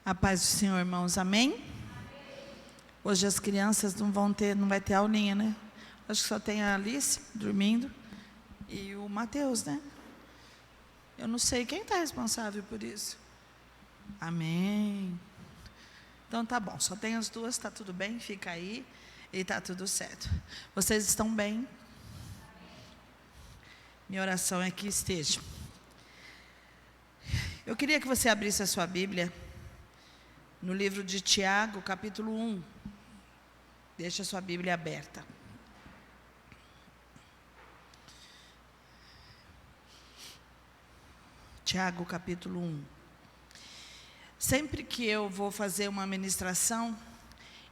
A paz do Senhor, irmãos, amém? Hoje as crianças não vai ter aulinha, né? Acho que só tem a Alice dormindo e o Mateus, né? Eu não sei quem está responsável por isso. Amém. Então tá bom, só tem as duas, tá tudo bem, fica aí e tá tudo certo. Vocês estão bem? Minha oração é que estejam. Eu queria que você abrisse a sua Bíblia no livro de Tiago, capítulo 1. Deixa a sua Bíblia aberta. Tiago, capítulo 1. Sempre que eu vou fazer uma ministração,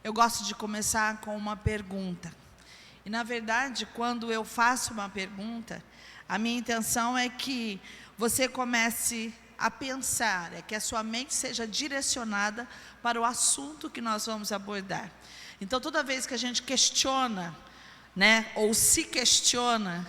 eu gosto de começar com uma pergunta. E, na verdade, quando eu faço uma pergunta, a minha intenção é que você comece a pensar, é que a sua mente seja direcionada para o assunto que nós vamos abordar. Então, toda vez que a gente questiona, né, ou se questiona,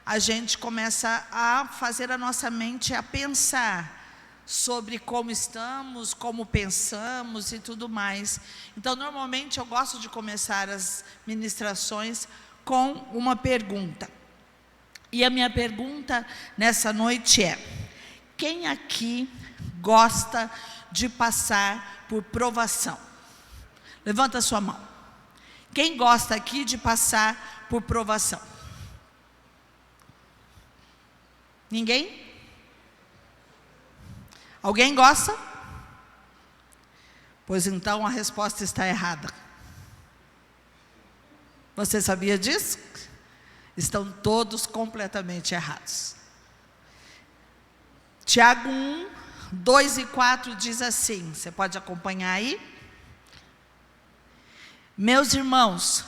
a gente começa a fazer a nossa mente a pensar sobre como estamos, como pensamos e tudo mais. Então, normalmente eu gosto de começar as ministrações com uma pergunta. E a minha pergunta nessa noite é: quem aqui gosta de passar por provação? Levanta a sua mão. Quem gosta aqui de passar por provação? Ninguém? Alguém gosta? Pois então a resposta está errada. Você sabia disso? Estão todos completamente errados. Tiago 1, 2 e 4 diz assim, você pode acompanhar aí? Meus irmãos,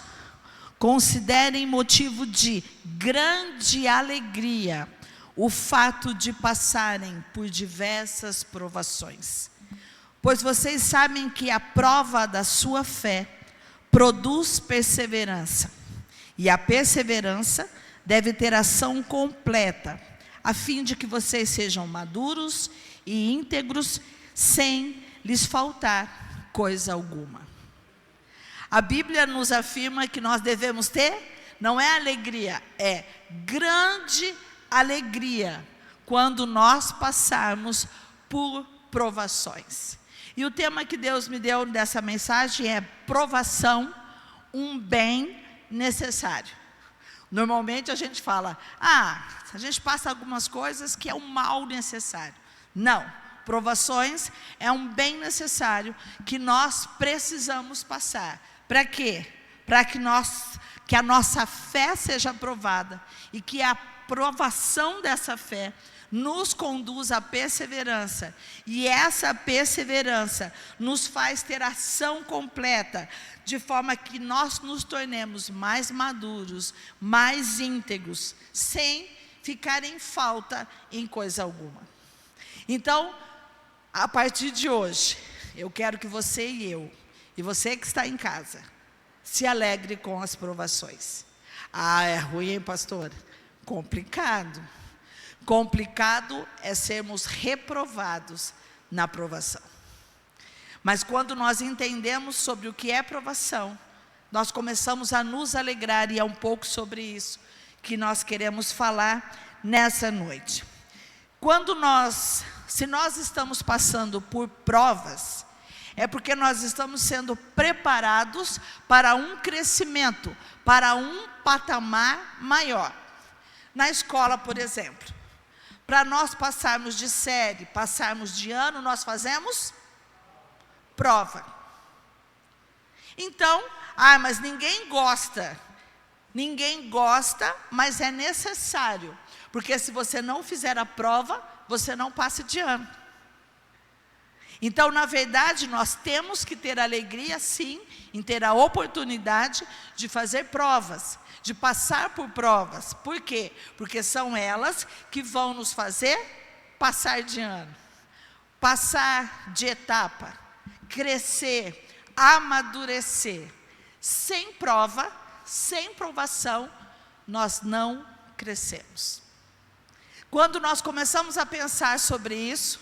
considerem motivo de grande alegria o fato de passarem por diversas provações, pois vocês sabem que a prova da sua fé produz perseverança, e a perseverança deve ter ação completa, a fim de que vocês sejam maduros e íntegros, sem lhes faltar coisa alguma. A Bíblia nos afirma que nós devemos ter, não é alegria, é grande alegria, quando nós passarmos por provações. E o tema que Deus me deu dessa mensagem é provação, um bem necessário. Normalmente a gente fala, a gente passa algumas coisas que é um mal necessário. Não, provações é um bem necessário que nós precisamos passar. Para quê? Para que a nossa fé seja aprovada e que a provação dessa fé nos conduz à perseverança, e essa perseverança nos faz ter ação completa, de forma que nós nos tornemos mais maduros, mais íntegros, sem ficar em falta em coisa alguma. Então, a partir de hoje, eu quero que você e você que está em casa, se alegre com as provações. É ruim, hein, pastor? Complicado. Complicado é sermos reprovados na provação. Mas quando nós entendemos sobre o que é provação, nós começamos a nos alegrar, e é um pouco sobre isso que nós queremos falar nessa noite. Se nós estamos passando por provas, é porque nós estamos sendo preparados para um crescimento, para um patamar maior. Na escola, por exemplo, para nós passarmos de série, passarmos de ano, nós fazemos prova. Então, mas ninguém gosta. Ninguém gosta, mas é necessário. Porque se você não fizer a prova, você não passa de ano. Então, na verdade, nós temos que ter alegria, sim, em ter a oportunidade de fazer provas, de passar por provas. Por quê? Porque são elas que vão nos fazer passar de ano, passar de etapa, crescer, amadurecer. Sem prova, sem provação, nós não crescemos. Quando nós começamos a pensar sobre isso,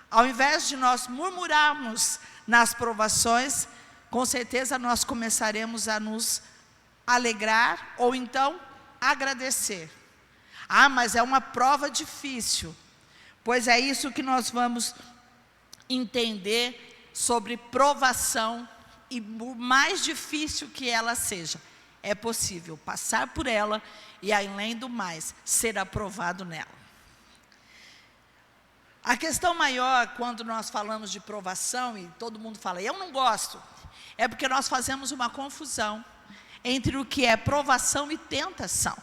Ao invés de nós murmurarmos nas provações, com certeza nós começaremos a nos alegrar ou então agradecer. Ah, mas é uma prova difícil. Pois é isso que nós vamos entender sobre provação, e por mais difícil que ela seja, é possível passar por ela e, além do mais, ser aprovado nela. A questão maior, quando nós falamos de provação, e todo mundo fala, eu não gosto, é porque nós fazemos uma confusão entre o que é provação e tentação.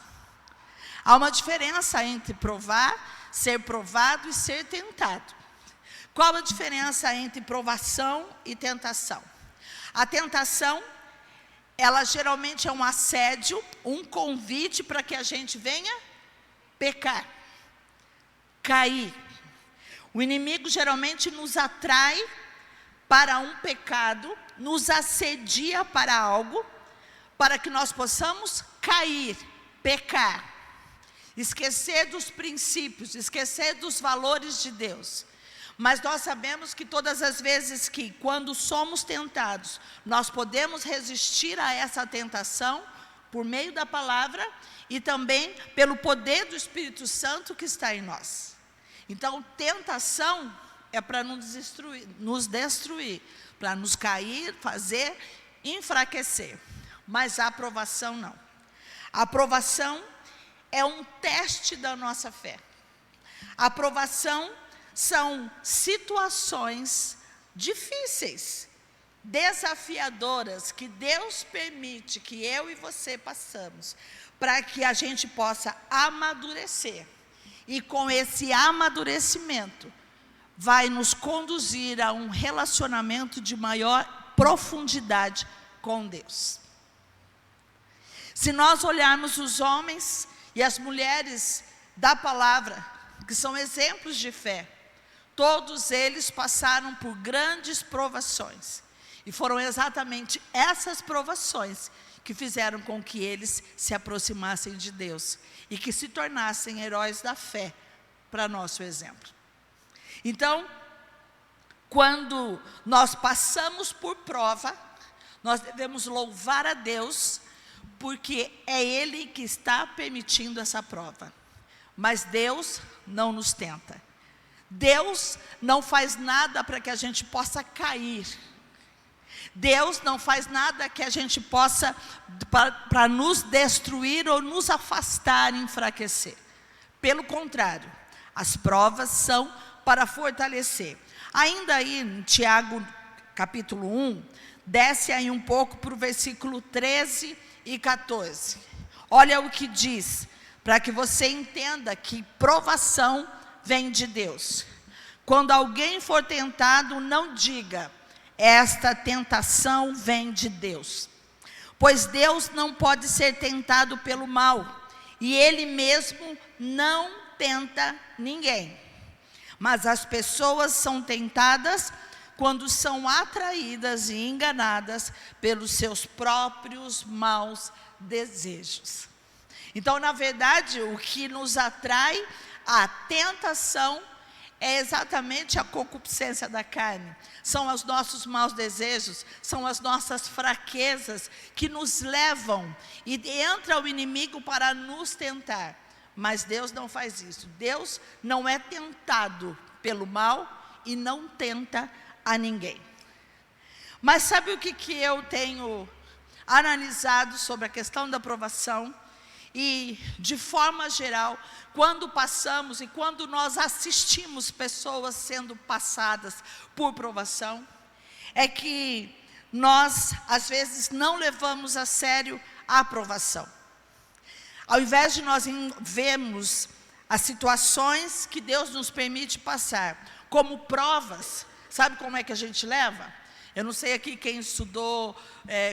Há uma diferença entre provar, ser provado e ser tentado. Qual a diferença entre provação e tentação? A tentação, ela geralmente é um assédio, um convite para que a gente venha pecar, cair. O inimigo geralmente nos atrai para um pecado, nos assedia para algo, para que nós possamos cair, pecar, esquecer dos princípios, esquecer dos valores de Deus. Mas nós sabemos que todas as vezes que, quando somos tentados, nós podemos resistir a essa tentação por meio da palavra e também pelo poder do Espírito Santo que está em nós. Então, tentação é para nos destruir, para nos cair, fazer, enfraquecer. Mas a aprovação não. A aprovação é um teste da nossa fé. A aprovação são situações difíceis, desafiadoras, que Deus permite que eu e você passamos, para que a gente possa amadurecer. E com esse amadurecimento, vai nos conduzir a um relacionamento de maior profundidade com Deus. Se nós olharmos os homens e as mulheres da palavra, que são exemplos de fé, todos eles passaram por grandes provações. E foram exatamente essas provações que fizeram com que eles se aproximassem de Deus e que se tornassem heróis da fé para nosso exemplo. Então, quando nós passamos por prova, nós devemos louvar a Deus, porque é Ele que está permitindo essa prova. Mas Deus não nos tenta. Deus não faz nada para que a gente possa cair. Deus não faz nada que a gente possa, para nos destruir ou nos afastar, enfraquecer. Pelo contrário, as provas são para fortalecer. Ainda aí em Tiago capítulo 1, desce aí um pouco para o versículo 13 e 14. Olha o que diz, para que você entenda que provação vem de Deus. Quando alguém for tentado, não diga, esta tentação vem de Deus. Pois Deus não pode ser tentado pelo mal, e Ele mesmo não tenta ninguém. Mas as pessoas são tentadas quando são atraídas e enganadas pelos seus próprios maus desejos. Então, na verdade, o que nos atrai à tentação é exatamente a concupiscência da carne. São os nossos maus desejos, são as nossas fraquezas que nos levam, e entra o inimigo para nos tentar. Mas Deus não faz isso. Deus não é tentado pelo mal e não tenta a ninguém. Mas sabe o que eu tenho analisado sobre a questão da provação? E, de forma geral, quando passamos e quando nós assistimos pessoas sendo passadas por provação, é que nós, às vezes, não levamos a sério a aprovação. Ao invés de nós vermos as situações que Deus nos permite passar como provas, sabe como é que a gente leva? Eu não sei aqui quem estudou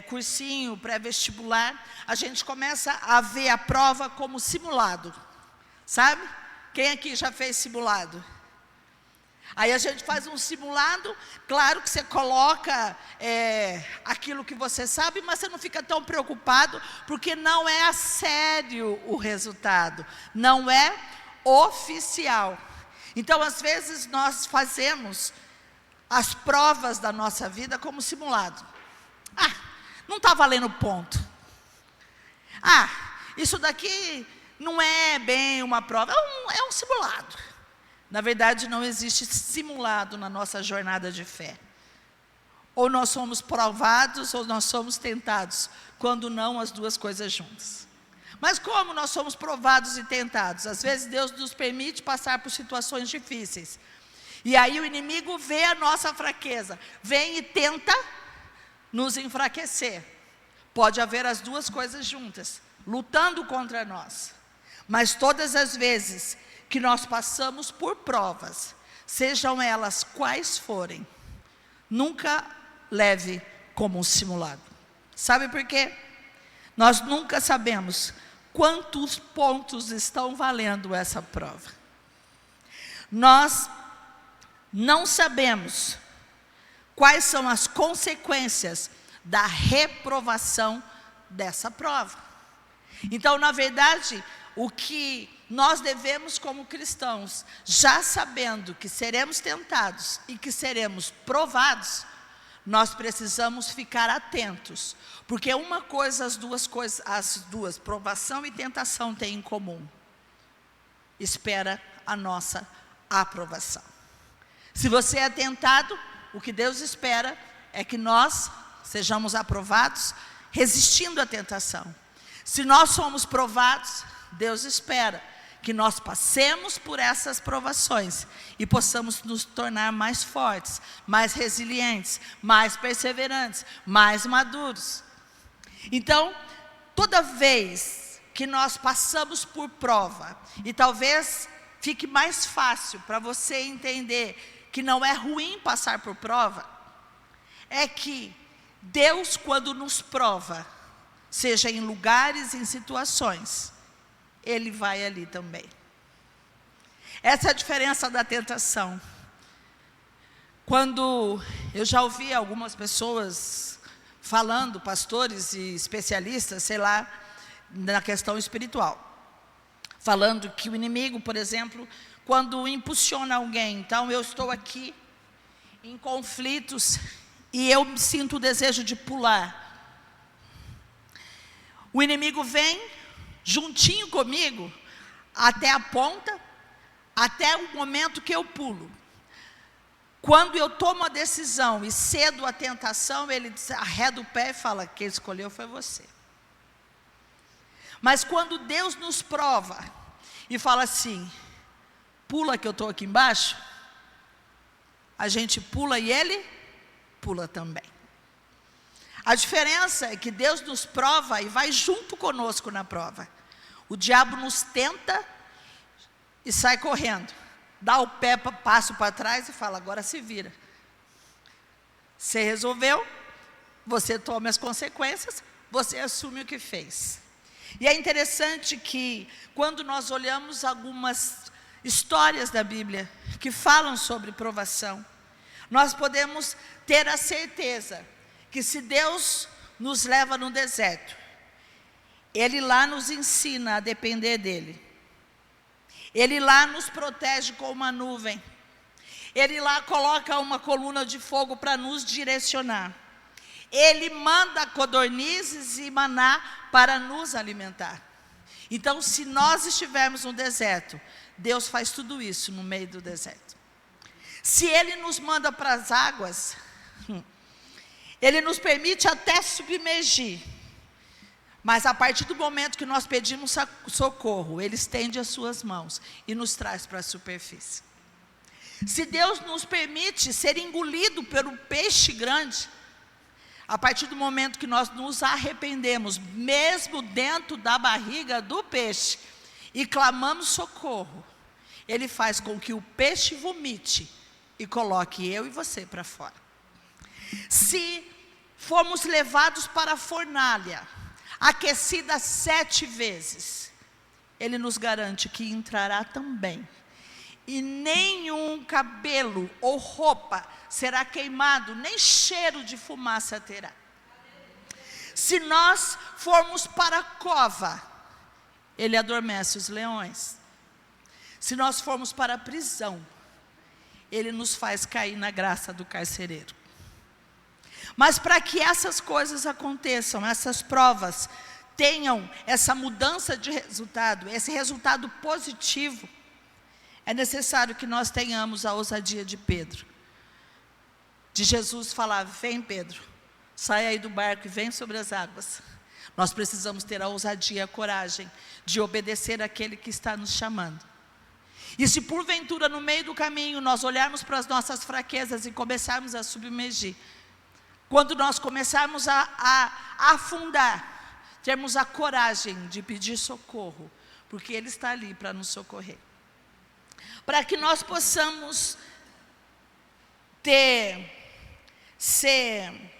cursinho, pré-vestibular, a gente começa a ver a prova como simulado, sabe? Quem aqui já fez simulado? Aí a gente faz um simulado, claro que você coloca aquilo que você sabe, mas você não fica tão preocupado, porque não é a sério o resultado, não é oficial. Então, às vezes, nós fazemos as provas da nossa vida como simulado. Não está valendo ponto. Isso daqui não é bem uma prova, é um simulado. Na verdade, não existe simulado na nossa jornada de fé. Ou nós somos provados, ou nós somos tentados, quando não as duas coisas juntas. Mas como nós somos provados e tentados? Às vezes Deus nos permite passar por situações difíceis. E aí o inimigo vê a nossa fraqueza, vem e tenta nos enfraquecer. Pode haver as duas coisas juntas, lutando contra nós. Mas todas as vezes que nós passamos por provas, sejam elas quais forem, nunca leve como um simulado. Sabe por quê? Nós nunca sabemos quantos pontos estão valendo essa prova. Nós não sabemos quais são as consequências da reprovação dessa prova. Então, na verdade, o que nós devemos como cristãos, já sabendo que seremos tentados e que seremos provados, nós precisamos ficar atentos, porque uma coisa, as duas, provação e tentação têm em comum: espera a nossa aprovação. Se você é tentado, o que Deus espera é que nós sejamos aprovados, resistindo à tentação. Se nós somos provados, Deus espera que nós passemos por essas provações e possamos nos tornar mais fortes, mais resilientes, mais perseverantes, mais maduros. Então, toda vez que nós passamos por prova, e talvez fique mais fácil para você entender que não é ruim passar por prova, é que Deus, quando nos prova, seja em lugares, em situações, Ele vai ali também. Essa é a diferença da tentação. Quando eu já ouvi algumas pessoas falando, pastores e especialistas, sei lá, na questão espiritual, falando que o inimigo, por exemplo, quando impulsiona alguém, então eu estou aqui em conflitos e eu sinto o desejo de pular. O inimigo vem juntinho comigo até a ponta, até o momento que eu pulo. Quando eu tomo a decisão e cedo a tentação, ele arreda o pé e fala: quem escolheu foi você. Mas quando Deus nos prova e fala assim: pula que eu estou aqui embaixo, a gente pula e ele pula também. A diferença é que Deus nos prova e vai junto conosco na prova. O diabo nos tenta e sai correndo, dá o pé, passo para trás e fala: agora se vira. Você resolveu, você toma as consequências, você assume o que fez. E é interessante que quando nós olhamos algumas histórias da Bíblia que falam sobre provação, nós podemos ter a certeza que se Deus nos leva no deserto, Ele lá nos ensina a depender dEle. Ele lá nos protege com uma nuvem. Ele lá coloca uma coluna de fogo para nos direcionar. Ele manda codornizes e maná para nos alimentar. Então, se nós estivermos no deserto, Deus faz tudo isso no meio do deserto. Se Ele nos manda para as águas, Ele nos permite até submergir. Mas a partir do momento que nós pedimos socorro, Ele estende as suas mãos e nos traz para a superfície. Se Deus nos permite ser engolido pelo peixe grande, a partir do momento que nós nos arrependemos, mesmo dentro da barriga do peixe, e clamamos socorro, Ele faz com que o peixe vomite e coloque eu e você para fora. Se formos levados para a fornalha, aquecida 7 vezes, Ele nos garante que entrará também. E nenhum cabelo ou roupa será queimado, nem cheiro de fumaça terá. Se nós formos para a cova, Ele adormece os leões. Se nós formos para a prisão, Ele nos faz cair na graça do carcereiro. Mas para que essas coisas aconteçam, essas provas tenham essa mudança de resultado, esse resultado positivo, é necessário que nós tenhamos a ousadia de Pedro. De Jesus falar: vem Pedro, sai aí do barco e vem sobre as águas. Nós precisamos ter a ousadia e a coragem de obedecer àquele que está nos chamando. E se porventura no meio do caminho nós olharmos para as nossas fraquezas e começarmos a submergir, quando nós começarmos a afundar, termos a coragem de pedir socorro, porque Ele está ali para nos socorrer. Para que nós possamos ser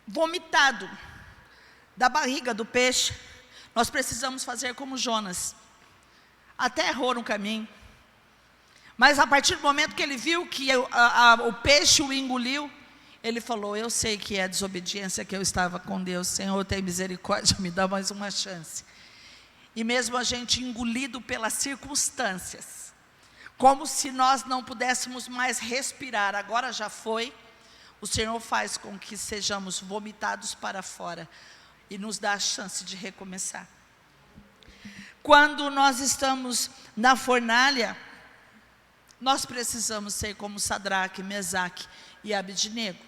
vomitado da barriga do peixe, nós precisamos fazer como Jonas. Até errou no caminho, mas a partir do momento que ele viu que o peixe o engoliu, ele falou: eu sei que é a desobediência que eu estava com Deus, Senhor, tem misericórdia, me dá mais uma chance. E mesmo a gente engolido pelas circunstâncias, como se nós não pudéssemos mais respirar, agora já foi, o Senhor faz com que sejamos vomitados para fora e nos dá a chance de recomeçar. Quando nós estamos na fornalha, nós precisamos ser como Sadraque, Mesaque e Abednego,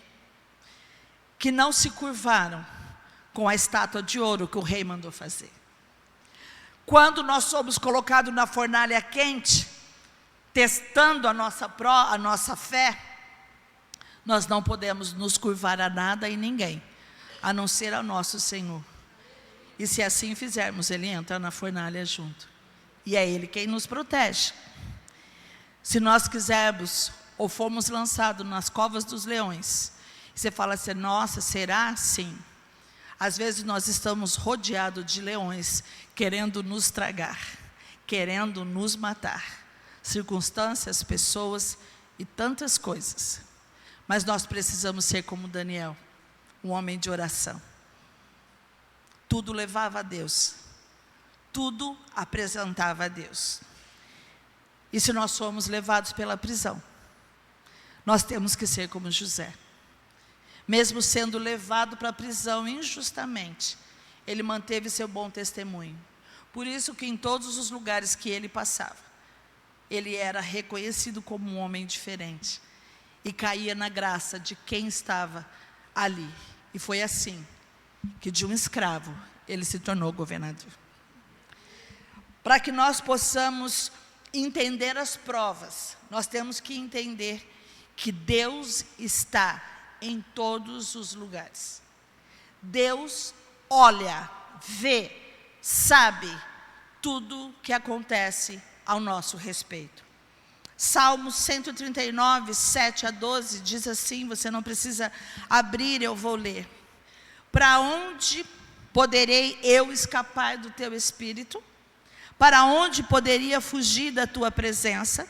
que não se curvaram com a estátua de ouro que o rei mandou fazer. Quando nós somos colocados na fornalha quente, testando a nossa fé, nós não podemos nos curvar a nada e ninguém, a não ser ao nosso Senhor. E se assim fizermos, Ele entra na fornalha junto. E é Ele quem nos protege. Se nós quisermos, ou formos lançados nas covas dos leões, você fala assim: nossa, será? Sim. Às vezes nós estamos rodeados de leões, querendo nos tragar, querendo nos matar. Circunstâncias, pessoas e tantas coisas. Mas nós precisamos ser como Daniel, um homem de oração. Tudo levava a Deus, tudo apresentava a Deus. E se nós formos levados pela prisão, nós temos que ser como José. Mesmo sendo levado para a prisão injustamente, ele manteve seu bom testemunho. Por isso que em todos os lugares que ele passava, ele era reconhecido como um homem diferente. E caía na graça de quem estava ali. E foi assim que de um escravo ele se tornou governador. Para que nós possamos entender as provas, nós temos que entender que Deus está em todos os lugares. Deus olha, vê, sabe tudo que acontece ao nosso respeito. Salmo 139, 7 a 12, diz assim, você não precisa abrir, eu vou ler. Para onde poderei eu escapar do teu espírito? Para onde poderia fugir da tua presença?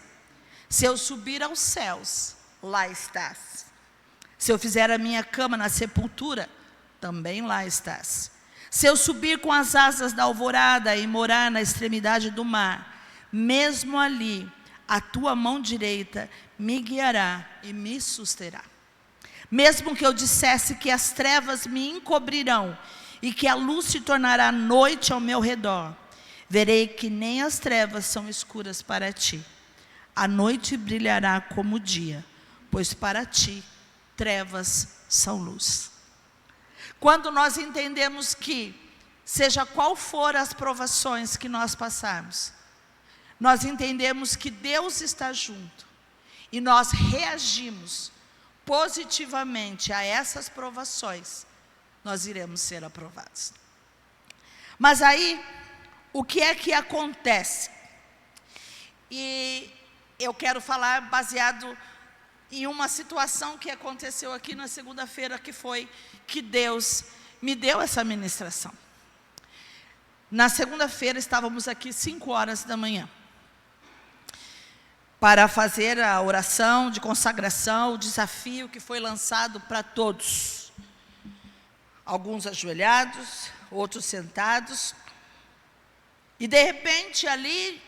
Se eu subir aos céus, lá estás. Se eu fizer a minha cama na sepultura, também lá estás. Se eu subir com as asas da alvorada e morar na extremidade do mar, mesmo ali, a tua mão direita me guiará e me susterá. Mesmo que eu dissesse que as trevas me encobrirão e que a luz se tornará noite ao meu redor, verei que nem as trevas são escuras para ti. A noite brilhará como o dia, pois para ti trevas são luz. Quando nós entendemos que, seja qual for as provações que nós passarmos, nós entendemos que Deus está junto e nós reagimos positivamente a essas provações, nós iremos ser aprovados. Mas aí, o que é que acontece? E eu quero falar baseado em uma situação que aconteceu aqui na segunda-feira, que foi que Deus me deu essa ministração. Na segunda-feira estávamos aqui 5 horas da manhã, para fazer a oração de consagração, o desafio que foi lançado para todos. Alguns ajoelhados, outros sentados. E de repente ali,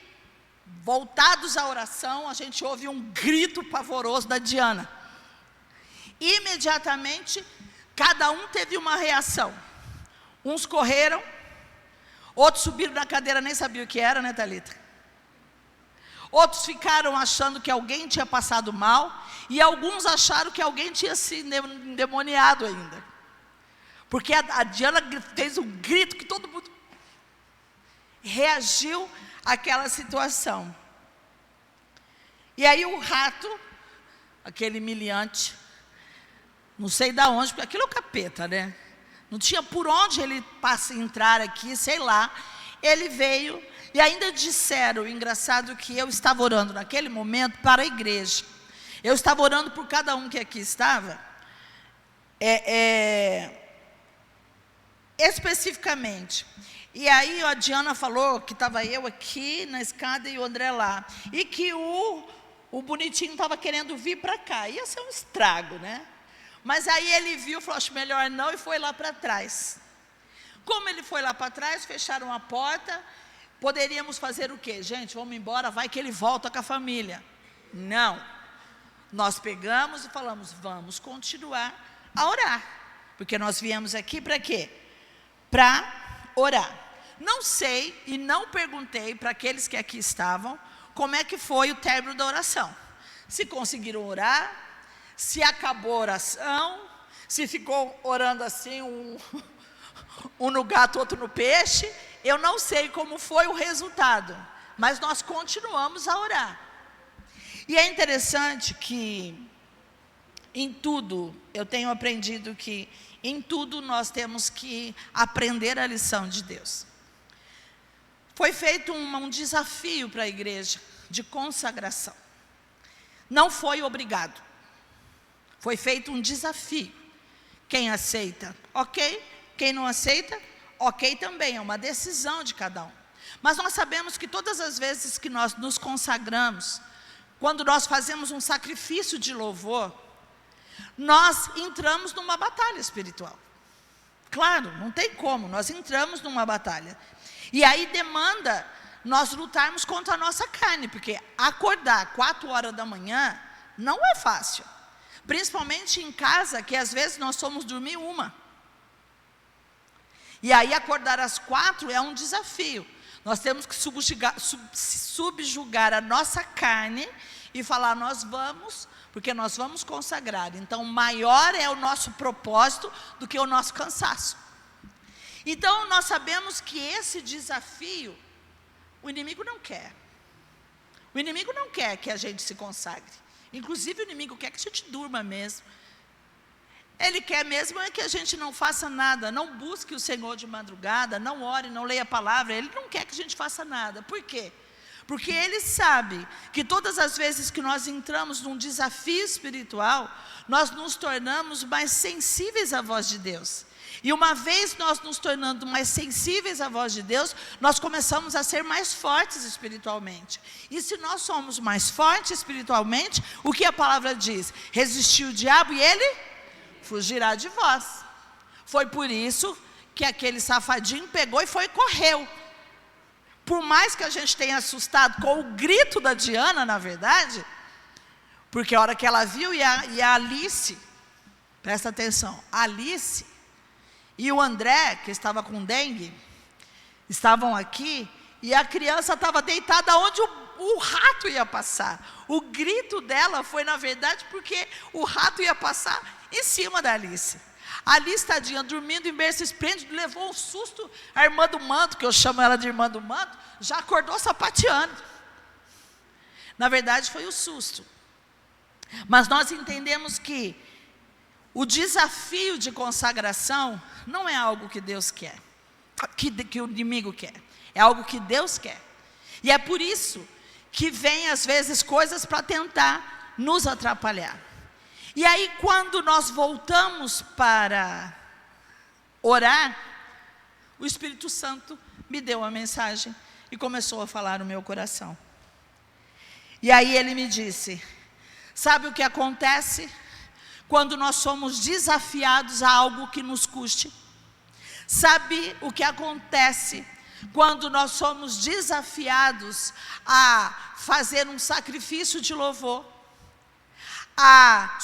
voltados à oração, a gente ouve um grito pavoroso da Diana. Imediatamente, cada um teve uma reação. Uns correram, outros subiram na cadeira, nem sabiam o que era, né, Thalita? Outros ficaram achando que alguém tinha passado mal, e alguns acharam que alguém tinha se endemoniado ainda. Porque a Diana fez um grito que todo mundo reagiu àquela situação. E aí o rato, aquele miliante, não sei de onde, porque aquilo é o capeta, né? Não tinha por onde ele entrar aqui, sei lá. Ele veio e ainda disseram, engraçado, que eu estava orando naquele momento para a igreja. Eu estava orando por cada um que aqui estava. Especificamente. E aí a Diana falou que estava eu aqui na escada e o André lá. E que o bonitinho estava querendo vir para cá. Ia ser um estrago, né? Mas aí ele viu, falou, acho melhor não, e foi lá para trás. Como ele foi lá para trás, fecharam a porta. Poderíamos fazer o quê? Gente, vamos embora, vai que ele volta com a família. Não. Nós pegamos e falamos, vamos continuar a orar. Porque nós viemos aqui para quê? Para orar. Não sei e não perguntei para aqueles que aqui estavam como é que foi o término da oração. Se conseguiram orar, se acabou a oração, se ficou orando assim, um no gato, outro no peixe. Eu não sei como foi o resultado, mas nós continuamos a orar. E é interessante que em tudo, eu tenho aprendido que em tudo nós temos que aprender a lição de Deus. Foi feito um desafio para a igreja de consagração. Não foi obrigado. Foi feito um desafio. Quem aceita, ok. Quem não aceita, ok também. É uma decisão de cada um. Mas nós sabemos que todas as vezes que nós nos consagramos, quando nós fazemos um sacrifício de louvor, nós entramos numa batalha espiritual. Claro, não tem como, nós entramos numa batalha. E aí demanda nós lutarmos contra a nossa carne, porque acordar 4 horas da manhã não é fácil. Principalmente em casa, que às vezes nós somos dormir 1. E aí acordar às 4 é um desafio. Nós temos que subjugar a nossa carne e falar, nós vamos, porque nós vamos consagrar. Então, maior é o nosso propósito do que o nosso cansaço. Então, nós sabemos que esse desafio, o inimigo não quer. O inimigo não quer que a gente se consagre. Inclusive, o inimigo quer que a gente durma mesmo. Ele quer mesmo é que a gente não faça nada, não busque o Senhor de madrugada, não ore, não leia a palavra. Ele não quer que a gente faça nada. Por quê? Porque ele sabe que todas as vezes que nós entramos num desafio espiritual, nós nos tornamos mais sensíveis à voz de Deus. E uma vez nós nos tornando mais sensíveis à voz de Deus, nós começamos a ser mais fortes espiritualmente. E se nós somos mais fortes espiritualmente, o que a palavra diz? Resistir o diabo e ele fugirá de vós. Foi por isso que aquele safadinho pegou e foi e correu. Por mais que a gente tenha assustado com o grito da Diana, na verdade, porque a hora que ela viu, e a Alice, presta atenção, a Alice e o André, que estava com dengue, estavam aqui, e a criança estava deitada onde o rato ia passar. O grito dela foi, na verdade, porque o rato ia passar em cima da Alice. A Alice, tadinha, dormindo em berço esplêndido, levou um susto. A irmã do manto, que eu chamo ela de irmã do manto, já acordou sapateando. Na verdade, foi o susto. Mas nós entendemos que o desafio de consagração não é algo que Deus quer, que o inimigo quer. É algo que Deus quer. E é por isso que vem, às vezes, coisas para tentar nos atrapalhar. E aí, quando nós voltamos para orar, o Espírito Santo me deu uma mensagem e começou a falar no meu coração. E aí ele me disse, sabe o que acontece quando nós somos desafiados a algo que nos custe? Sabe o que acontece quando nós somos desafiados a fazer um sacrifício de louvor, a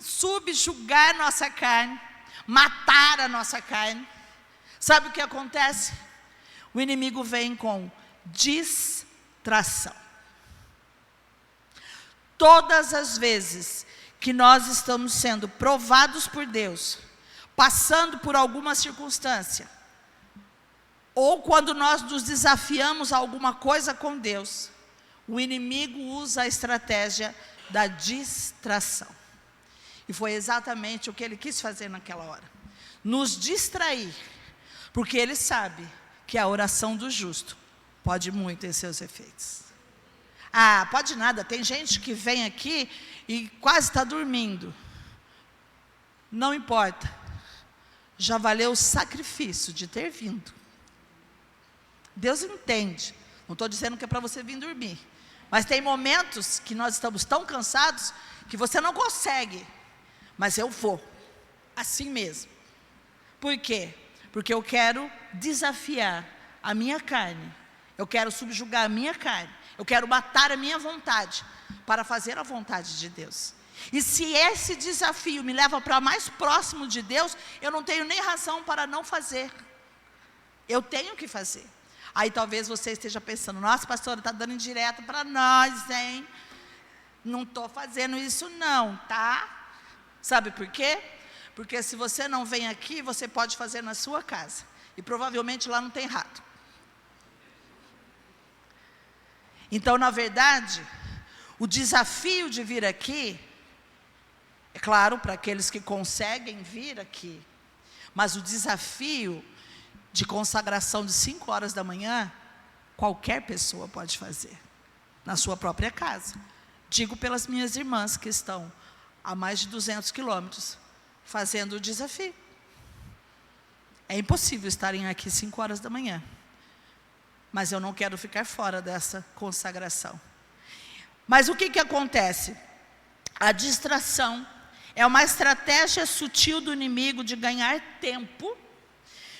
subjugar nossa carne, matar a nossa carne, sabe o que acontece? O inimigo vem com distração. Todas as vezes que nós estamos sendo provados por Deus, passando por alguma circunstância, ou quando nós nos desafiamos a alguma coisa com Deus, o inimigo usa a estratégia da distração. E foi exatamente o que ele quis fazer naquela hora. Nos distrair, porque ele sabe que a oração do justo pode muito em seus efeitos. Ah, pode nada, tem gente que vem aqui e quase está dormindo. Não importa, já valeu o sacrifício de ter vindo. Deus entende, não estou dizendo que é para você vir dormir, mas tem momentos que nós estamos tão cansados que você não consegue, mas eu vou, assim mesmo. Por quê? Porque eu quero desafiar a minha carne, eu quero subjugar a minha carne, eu quero matar a minha vontade, para fazer a vontade de Deus. E se esse desafio me leva para mais próximo de Deus, eu não tenho nem razão para não fazer, eu tenho que fazer. Aí talvez você esteja pensando, nossa pastora, está dando indireta para nós, hein? Não estou fazendo isso não, tá? Sabe por quê? Porque se você não vem aqui, você pode fazer na sua casa, e provavelmente lá não tem rato. Então, na verdade, o desafio de vir aqui, é claro, para aqueles que conseguem vir aqui, mas o desafio de consagração de 5 horas da manhã, qualquer pessoa pode fazer, na sua própria casa. Digo pelas minhas irmãs que estão a mais de 200 quilômetros, fazendo o desafio. É impossível estarem aqui 5 horas da manhã, mas eu não quero ficar fora dessa consagração. Mas o que acontece? A distração é uma estratégia sutil do inimigo de ganhar tempo,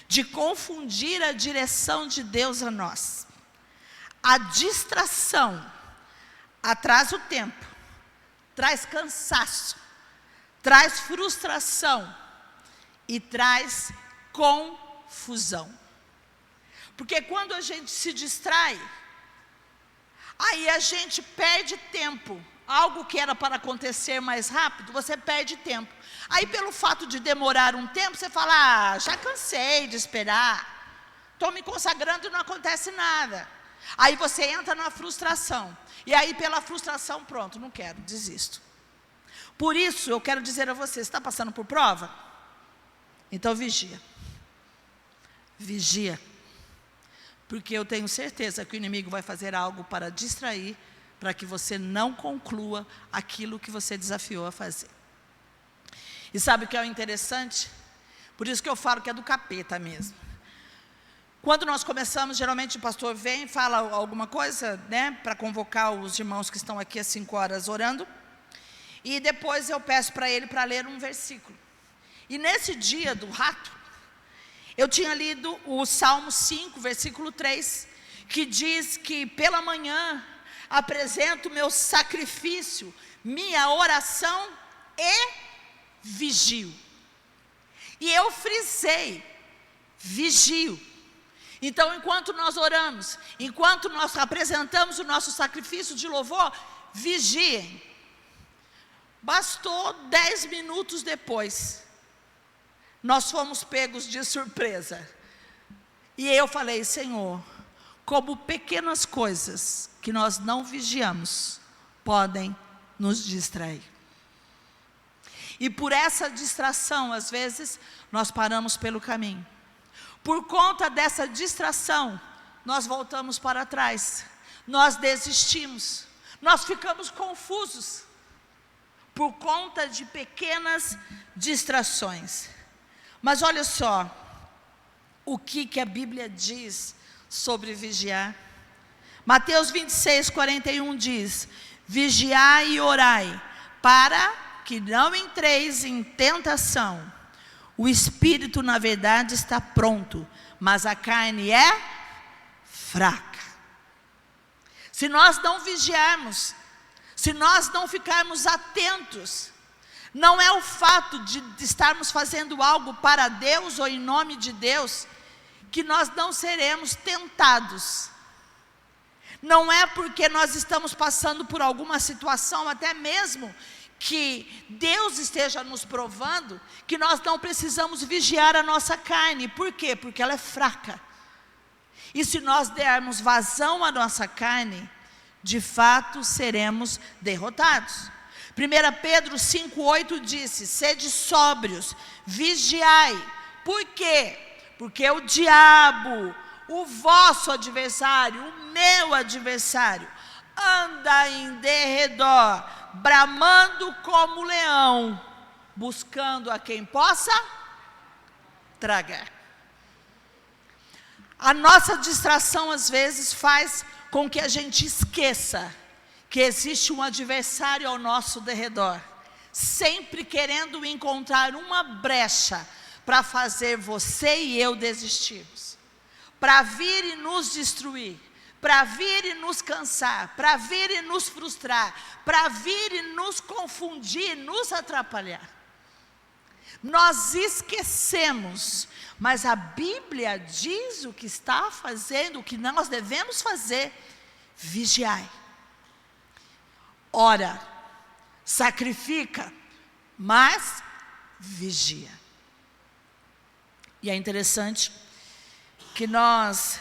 de confundir a direção de Deus a nós. A distração atrasa o tempo, traz cansaço, traz frustração e traz confusão. Porque quando a gente se distrai, aí a gente perde tempo. Algo que era para acontecer mais rápido, você perde tempo. Aí pelo fato de demorar um tempo, você fala, ah, já cansei de esperar, estou me consagrando e não acontece nada. Aí você entra na frustração, e aí pela frustração, pronto, não quero, desisto. Por isso eu quero dizer a você, está passando por prova? Então vigia. Vigia. Porque eu tenho certeza que o inimigo vai fazer algo para distrair, para que você não conclua aquilo que você desafiou a fazer. E sabe o que é interessante? Por isso que eu falo que é do capeta mesmo. Quando nós começamos, geralmente o pastor vem e fala alguma coisa, né, para convocar os irmãos que estão aqui às 5 horas orando, e depois eu peço para ele para ler um versículo. E nesse dia do rato, eu tinha lido o Salmo 5, versículo 3, que diz que pela manhã apresento meu sacrifício, minha oração e vigio. E eu frisei, vigio. Então, enquanto nós oramos, enquanto nós apresentamos o nosso sacrifício de louvor, vigiem. Bastou 10 minutos depois, nós fomos pegos de surpresa. E eu falei, Senhor, como pequenas coisas que nós não vigiamos, podem nos distrair. E por essa distração, às vezes, nós paramos pelo caminho. Por conta dessa distração, nós voltamos para trás. Nós desistimos. Nós ficamos confusos. Por conta de pequenas distrações. Mas olha só, o que a Bíblia diz sobre vigiar. Mateus 26, 41 diz, vigiai e orai, para que não entreis em tentação. O espírito, na verdade, está pronto, mas a carne é fraca. Se nós não vigiarmos, se nós não ficarmos atentos, não é o fato de estarmos fazendo algo para Deus ou em nome de Deus, que nós não seremos tentados. Não é porque nós estamos passando por alguma situação, até mesmo que Deus esteja nos provando, que nós não precisamos vigiar a nossa carne. Por quê? Porque ela é fraca. E se nós dermos vazão à nossa carne, de fato seremos derrotados. 1 Pedro 5,8 disse: sede sóbrios, vigiai. Por quê? Porque o diabo, o vosso adversário, o meu adversário, anda em derredor, bramando como leão, buscando a quem possa tragar. A nossa distração às vezes faz com que a gente esqueça que existe um adversário ao nosso derredor, sempre querendo encontrar uma brecha para fazer você e eu desistirmos, para vir e nos destruir, para vir e nos cansar, para vir e nos frustrar, para vir e nos confundir, nos atrapalhar. Nós esquecemos, mas a Bíblia diz o que está fazendo, o que nós devemos fazer: vigiai. Ora, sacrifica, mas vigia. E é interessante que nós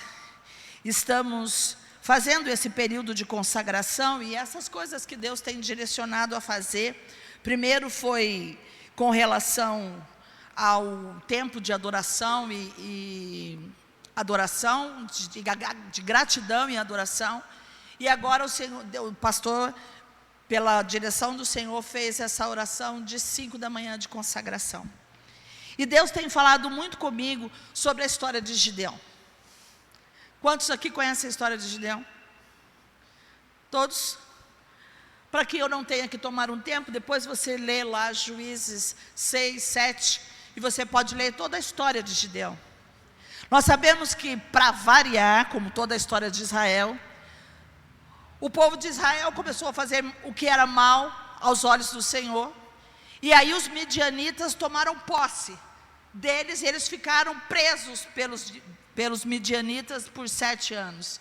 estamos fazendo esse período de consagração, e essas coisas que Deus tem direcionado a fazer. Primeiro foi com relação ao tempo de adoração e adoração, de gratidão e adoração. E agora o pastor, pela direção do Senhor, fez essa oração de 5 da manhã de consagração. E Deus tem falado muito comigo sobre a história de Gideão. Quantos aqui conhecem a história de Gideão? Todos? Para que eu não tenha que tomar um tempo, depois você lê lá Juízes 6, 7, e você pode ler toda a história de Gideão. Nós sabemos que, para variar, como toda a história de Israel, o povo de Israel começou a fazer o que era mal aos olhos do Senhor, e aí os midianitas tomaram posse deles, e eles ficaram presos pelos midianitas por 7 anos.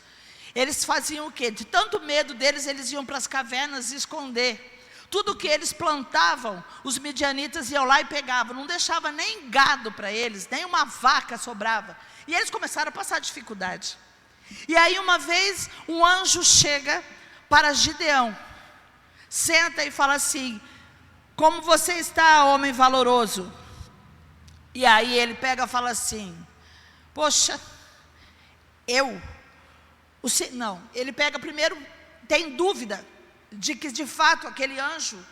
Eles faziam o quê? De tanto medo deles, eles iam para as cavernas esconder. Tudo que eles plantavam, os midianitas iam lá e pegavam. Não deixava nem gado para eles, nem uma vaca sobrava. E eles começaram a passar dificuldade. E aí uma vez um anjo chega para Gideão, senta e fala assim: como você está, homem valoroso? E aí ele pega e fala assim: poxa, não, ele pega primeiro, tem dúvida de que de fato aquele anjo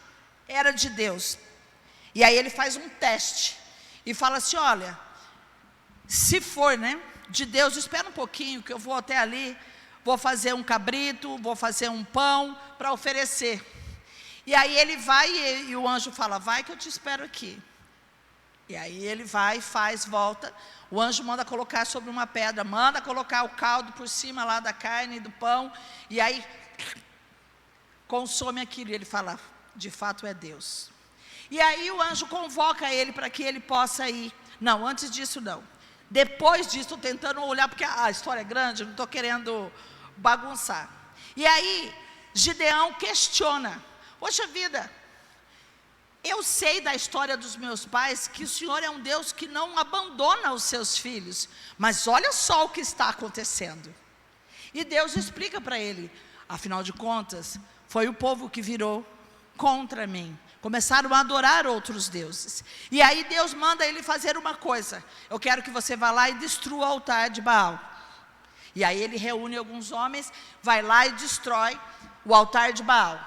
era de Deus. E aí ele faz um teste e fala assim: olha, se for, de Deus, espera um pouquinho que eu vou até ali, vou fazer um cabrito, vou fazer um pão para oferecer. E aí ele vai e o anjo fala: vai que eu te espero aqui. E aí ele vai, faz, volta. O anjo manda colocar sobre uma pedra, manda colocar o caldo por cima lá da carne e do pão, e aí consome aquilo. E ele fala: de fato é Deus. E aí o anjo convoca ele para que ele possa ir. Não, antes disso não. Depois disso, estou tentando olhar, porque a história é grande, não estou querendo bagunçar. E aí Gideão questiona: poxa vida, eu sei da história dos meus pais que o Senhor é um Deus que não abandona os seus filhos, mas olha só o que está acontecendo. E Deus explica para ele: afinal de contas, foi o povo que virou contra mim, começaram a adorar outros deuses. E aí Deus manda ele fazer uma coisa: eu quero que você vá lá e destrua o altar de Baal. E aí ele reúne alguns homens, vai lá e destrói o altar de Baal.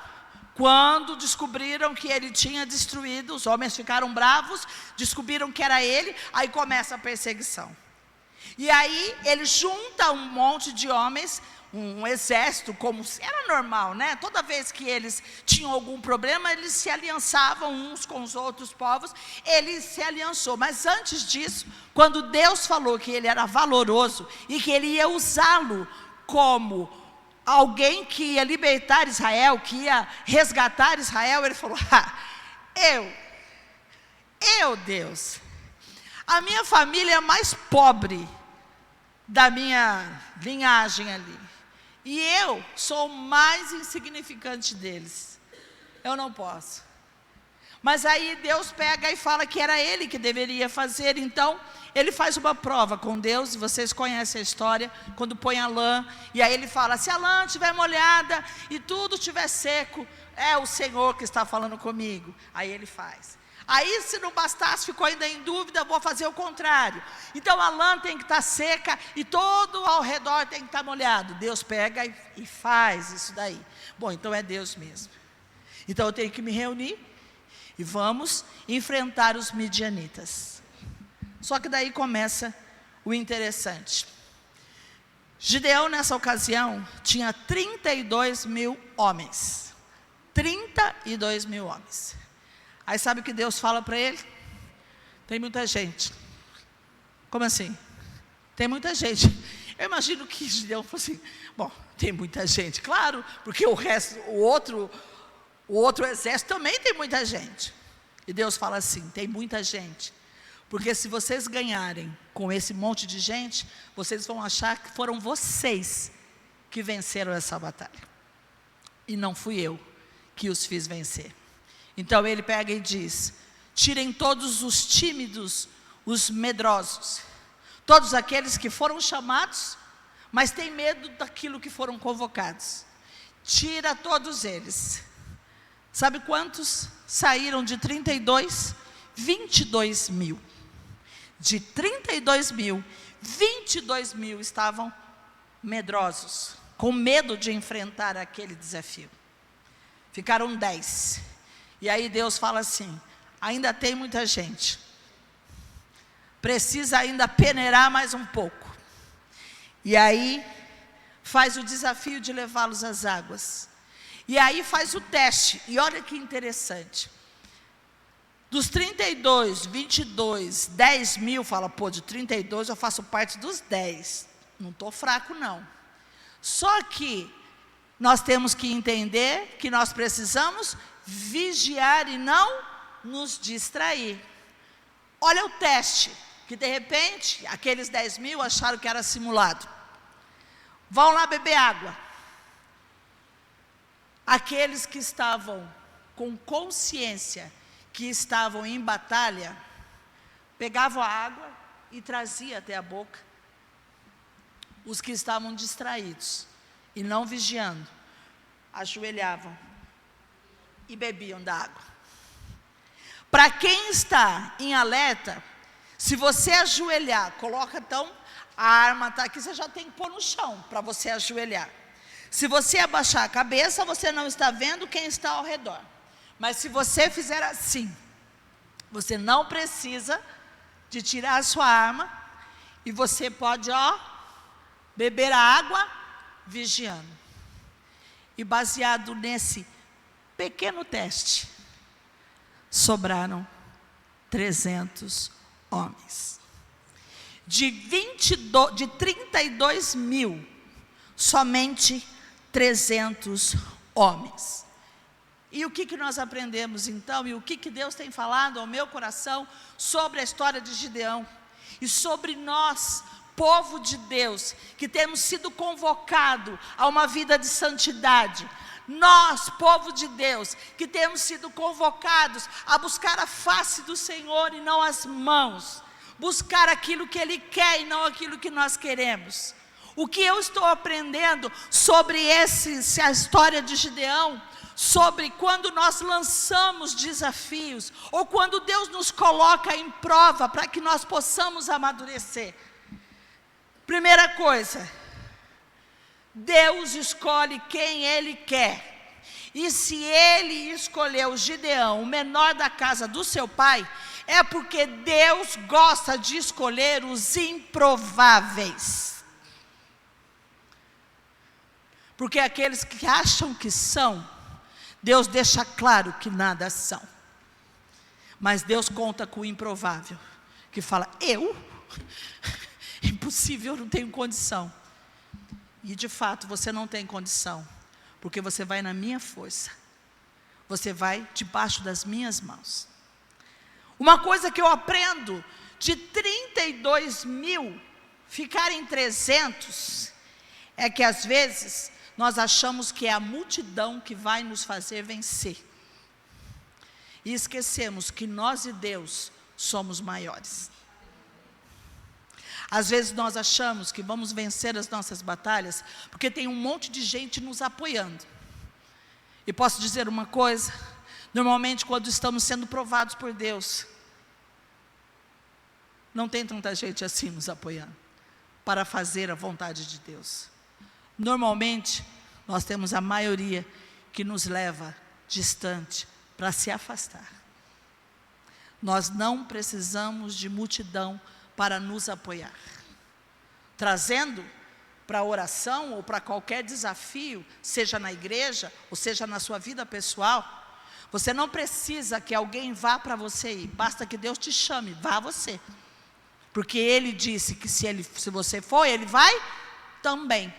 Quando descobriram que ele tinha destruído, os homens ficaram bravos, descobriram que era ele, aí começa a perseguição. E aí ele junta um monte de homens, um exército, como era normal, né? Toda vez que eles tinham algum problema, eles se aliançavam uns com os outros povos, ele se aliançou. Mas antes disso, quando Deus falou que ele era valoroso e que ele ia usá-lo como alguém que ia libertar Israel, que ia resgatar Israel, ele falou: eu, Deus, a minha família é a mais pobre da minha linhagem ali, e eu sou o mais insignificante deles, eu não posso. Mas aí Deus pega e fala que era ele que deveria fazer. Então ele faz uma prova com Deus, e vocês conhecem a história, quando põe a lã, e aí ele fala: se a lã estiver molhada e tudo estiver seco, é o Senhor que está falando comigo. Aí ele faz. Aí, se não bastasse, ficou ainda em dúvida, vou fazer o contrário. Então a lã tem que estar seca e todo ao redor tem que estar molhado. Deus pega e faz isso daí. Bom, então é Deus mesmo. Então eu tenho que me reunir e vamos enfrentar os midianitas. Só que daí começa o interessante. Gideão, nessa ocasião, tinha 32 mil homens. 32 mil homens. Aí sabe o que Deus fala para ele? Tem muita gente. Como assim? Tem muita gente. Eu imagino que Gideão falou assim: bom, tem muita gente, claro, porque o outro exército também tem muita gente. E Deus fala assim: tem muita gente, porque se vocês ganharem com esse monte de gente, vocês vão achar que foram vocês que venceram essa batalha, e não fui eu que os fiz vencer. Então ele pega e diz: tirem todos os tímidos, os medrosos, todos aqueles que foram chamados, mas têm medo daquilo que foram convocados. Tira todos eles. Sabe quantos saíram de 32? 22 mil. De 32 mil, 22 mil estavam medrosos, com medo de enfrentar aquele desafio. Ficaram 10. E aí Deus fala assim: ainda tem muita gente, precisa ainda peneirar mais um pouco. E aí faz o desafio de levá-los às águas. E aí faz o teste. E olha que interessante. Dos 32, 22, 10 mil, fala: pô, de 32 eu faço parte dos 10. Não estou fraco não. Só que nós temos que entender que nós precisamos vigiar e não nos distrair. Olha o teste, que de repente aqueles 10 mil acharam que era simulado. Vão lá beber água. Aqueles que estavam com consciência que estavam em batalha, pegavam a água e traziam até a boca. Os que estavam distraídos e não vigiando, ajoelhavam e bebiam da água. Para quem está em alerta, se você ajoelhar, coloca então, a arma está aqui, você já tem que pôr no chão para você ajoelhar. Se você abaixar a cabeça, você não está vendo quem está ao redor. Mas se você fizer assim, você não precisa de tirar a sua arma, e você pode, beber a água vigiando. E baseado nesse pequeno teste, sobraram 300 homens. De 32 mil, somente 300 homens. E o que nós aprendemos então, e o que Deus tem falado ao meu coração sobre a história de Gideão, e sobre nós, povo de Deus, que temos sido convocado a uma vida de santidade. Nós, povo de Deus, que temos sido convocados a buscar a face do Senhor e não as mãos, buscar aquilo que Ele quer e não aquilo que nós queremos. O que eu estou aprendendo sobre a história de Gideão, sobre quando nós lançamos desafios, ou quando Deus nos coloca em prova para que nós possamos amadurecer. Primeira coisa, Deus escolhe quem Ele quer. E se Ele escolheu Gideão, o menor da casa do seu pai, é porque Deus gosta de escolher os improváveis. Porque aqueles que acham que são, Deus deixa claro que nada são. Mas Deus conta com o improvável, que fala, eu? Impossível, eu não tenho condição. E de fato você não tem condição, porque você vai na minha força. Você vai debaixo das minhas mãos. Uma coisa que eu aprendo, de 32 mil ficarem 300, é que às vezes nós achamos que é a multidão que vai nos fazer vencer. E esquecemos que nós e Deus somos maiores. Às vezes nós achamos que vamos vencer as nossas batalhas, porque tem um monte de gente nos apoiando. E posso dizer uma coisa, normalmente quando estamos sendo provados por Deus, não tem tanta gente assim nos apoiando, para fazer a vontade de Deus. Normalmente, nós temos a maioria que nos leva distante, para se afastar. Nós não precisamos de multidão para nos apoiar. Trazendo para a oração ou para qualquer desafio, seja na igreja ou seja na sua vida pessoal, você não precisa que alguém vá para você ir, basta que Deus te chame, vá você. Porque Ele disse que se você for, Ele vai também.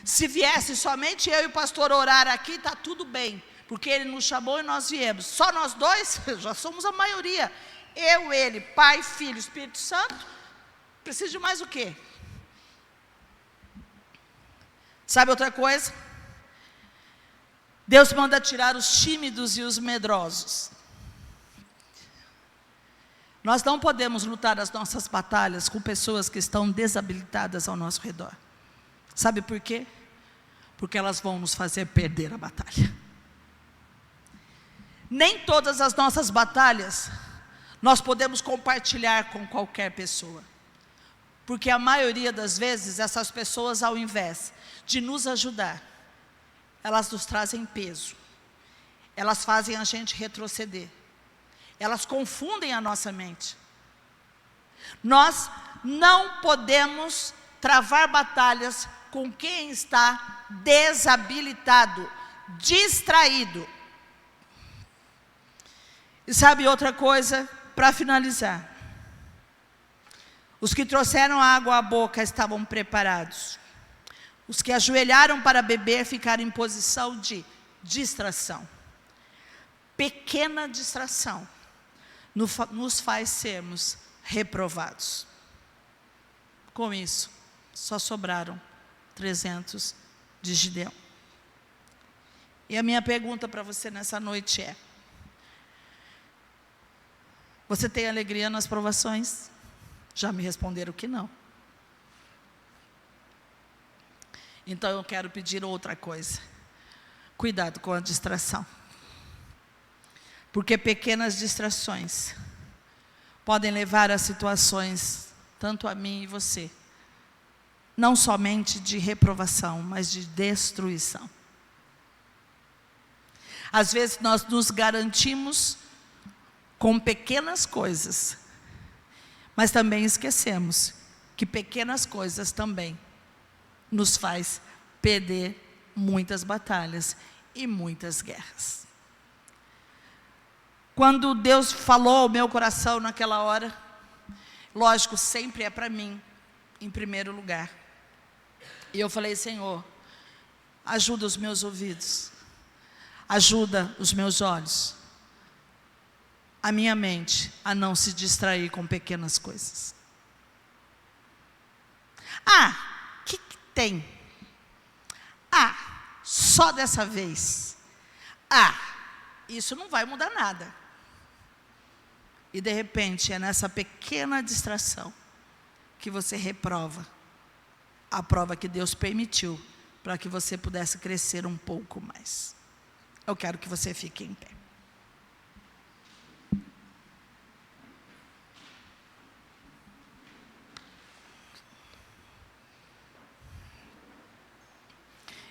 Se viesse somente eu e o pastor orar aqui, está tudo bem. Porque Ele nos chamou e nós viemos. Só nós dois, já somos a maioria. Eu, Ele, Pai, Filho, Espírito Santo. Preciso de mais o quê? Sabe outra coisa? Deus manda tirar os tímidos e os medrosos. Nós não podemos lutar as nossas batalhas com pessoas que estão desabilitadas ao nosso redor. Sabe por quê? Porque elas vão nos fazer perder a batalha. Nem todas as nossas batalhas nós podemos compartilhar com qualquer pessoa. Porque a maioria das vezes, essas pessoas, ao invés de nos ajudar, elas nos trazem peso. Elas fazem a gente retroceder. Elas confundem a nossa mente. Nós não podemos travar batalhas com quem está desabilitado, distraído. E sabe outra coisa, para finalizar? Os que trouxeram água à boca estavam preparados. Os que ajoelharam para beber ficaram em posição de distração. Pequena distração nos faz sermos reprovados. Com isso, só sobraram 300 de Gideão. E a minha pergunta para você nessa noite é: você tem alegria nas provações? Já me responderam que não. Então eu quero pedir outra coisa. Cuidado com a distração. Porque pequenas distrações podem levar a situações, tanto a mim e você, não somente de reprovação, mas de destruição. Às vezes nós nos garantimos com pequenas coisas, mas também esquecemos que pequenas coisas também nos faz perder muitas batalhas e muitas guerras. Quando Deus falou ao meu coração naquela hora, lógico, sempre é para mim, em primeiro lugar. E eu falei: Senhor, ajuda os meus ouvidos, ajuda os meus olhos, a minha mente a não se distrair com pequenas coisas. O que tem? Só dessa vez. Isso não vai mudar nada. E de repente é nessa pequena distração que você reprova a prova que Deus permitiu para que você pudesse crescer um pouco mais. Eu quero que você fique em pé.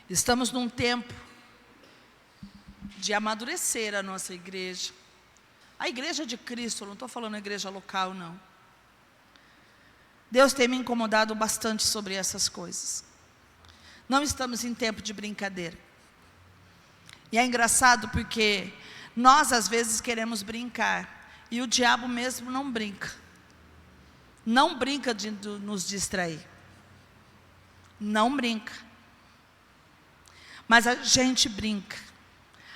Estamos num tempo de amadurecer a nossa igreja. A igreja de Cristo, eu não estou falando a igreja local, não. Deus tem me incomodado bastante sobre essas coisas. Não estamos em tempo de brincadeira. E é engraçado porque nós às vezes queremos brincar, e o diabo mesmo não brinca. Não brinca de nos distrair. Não brinca. Mas a gente brinca.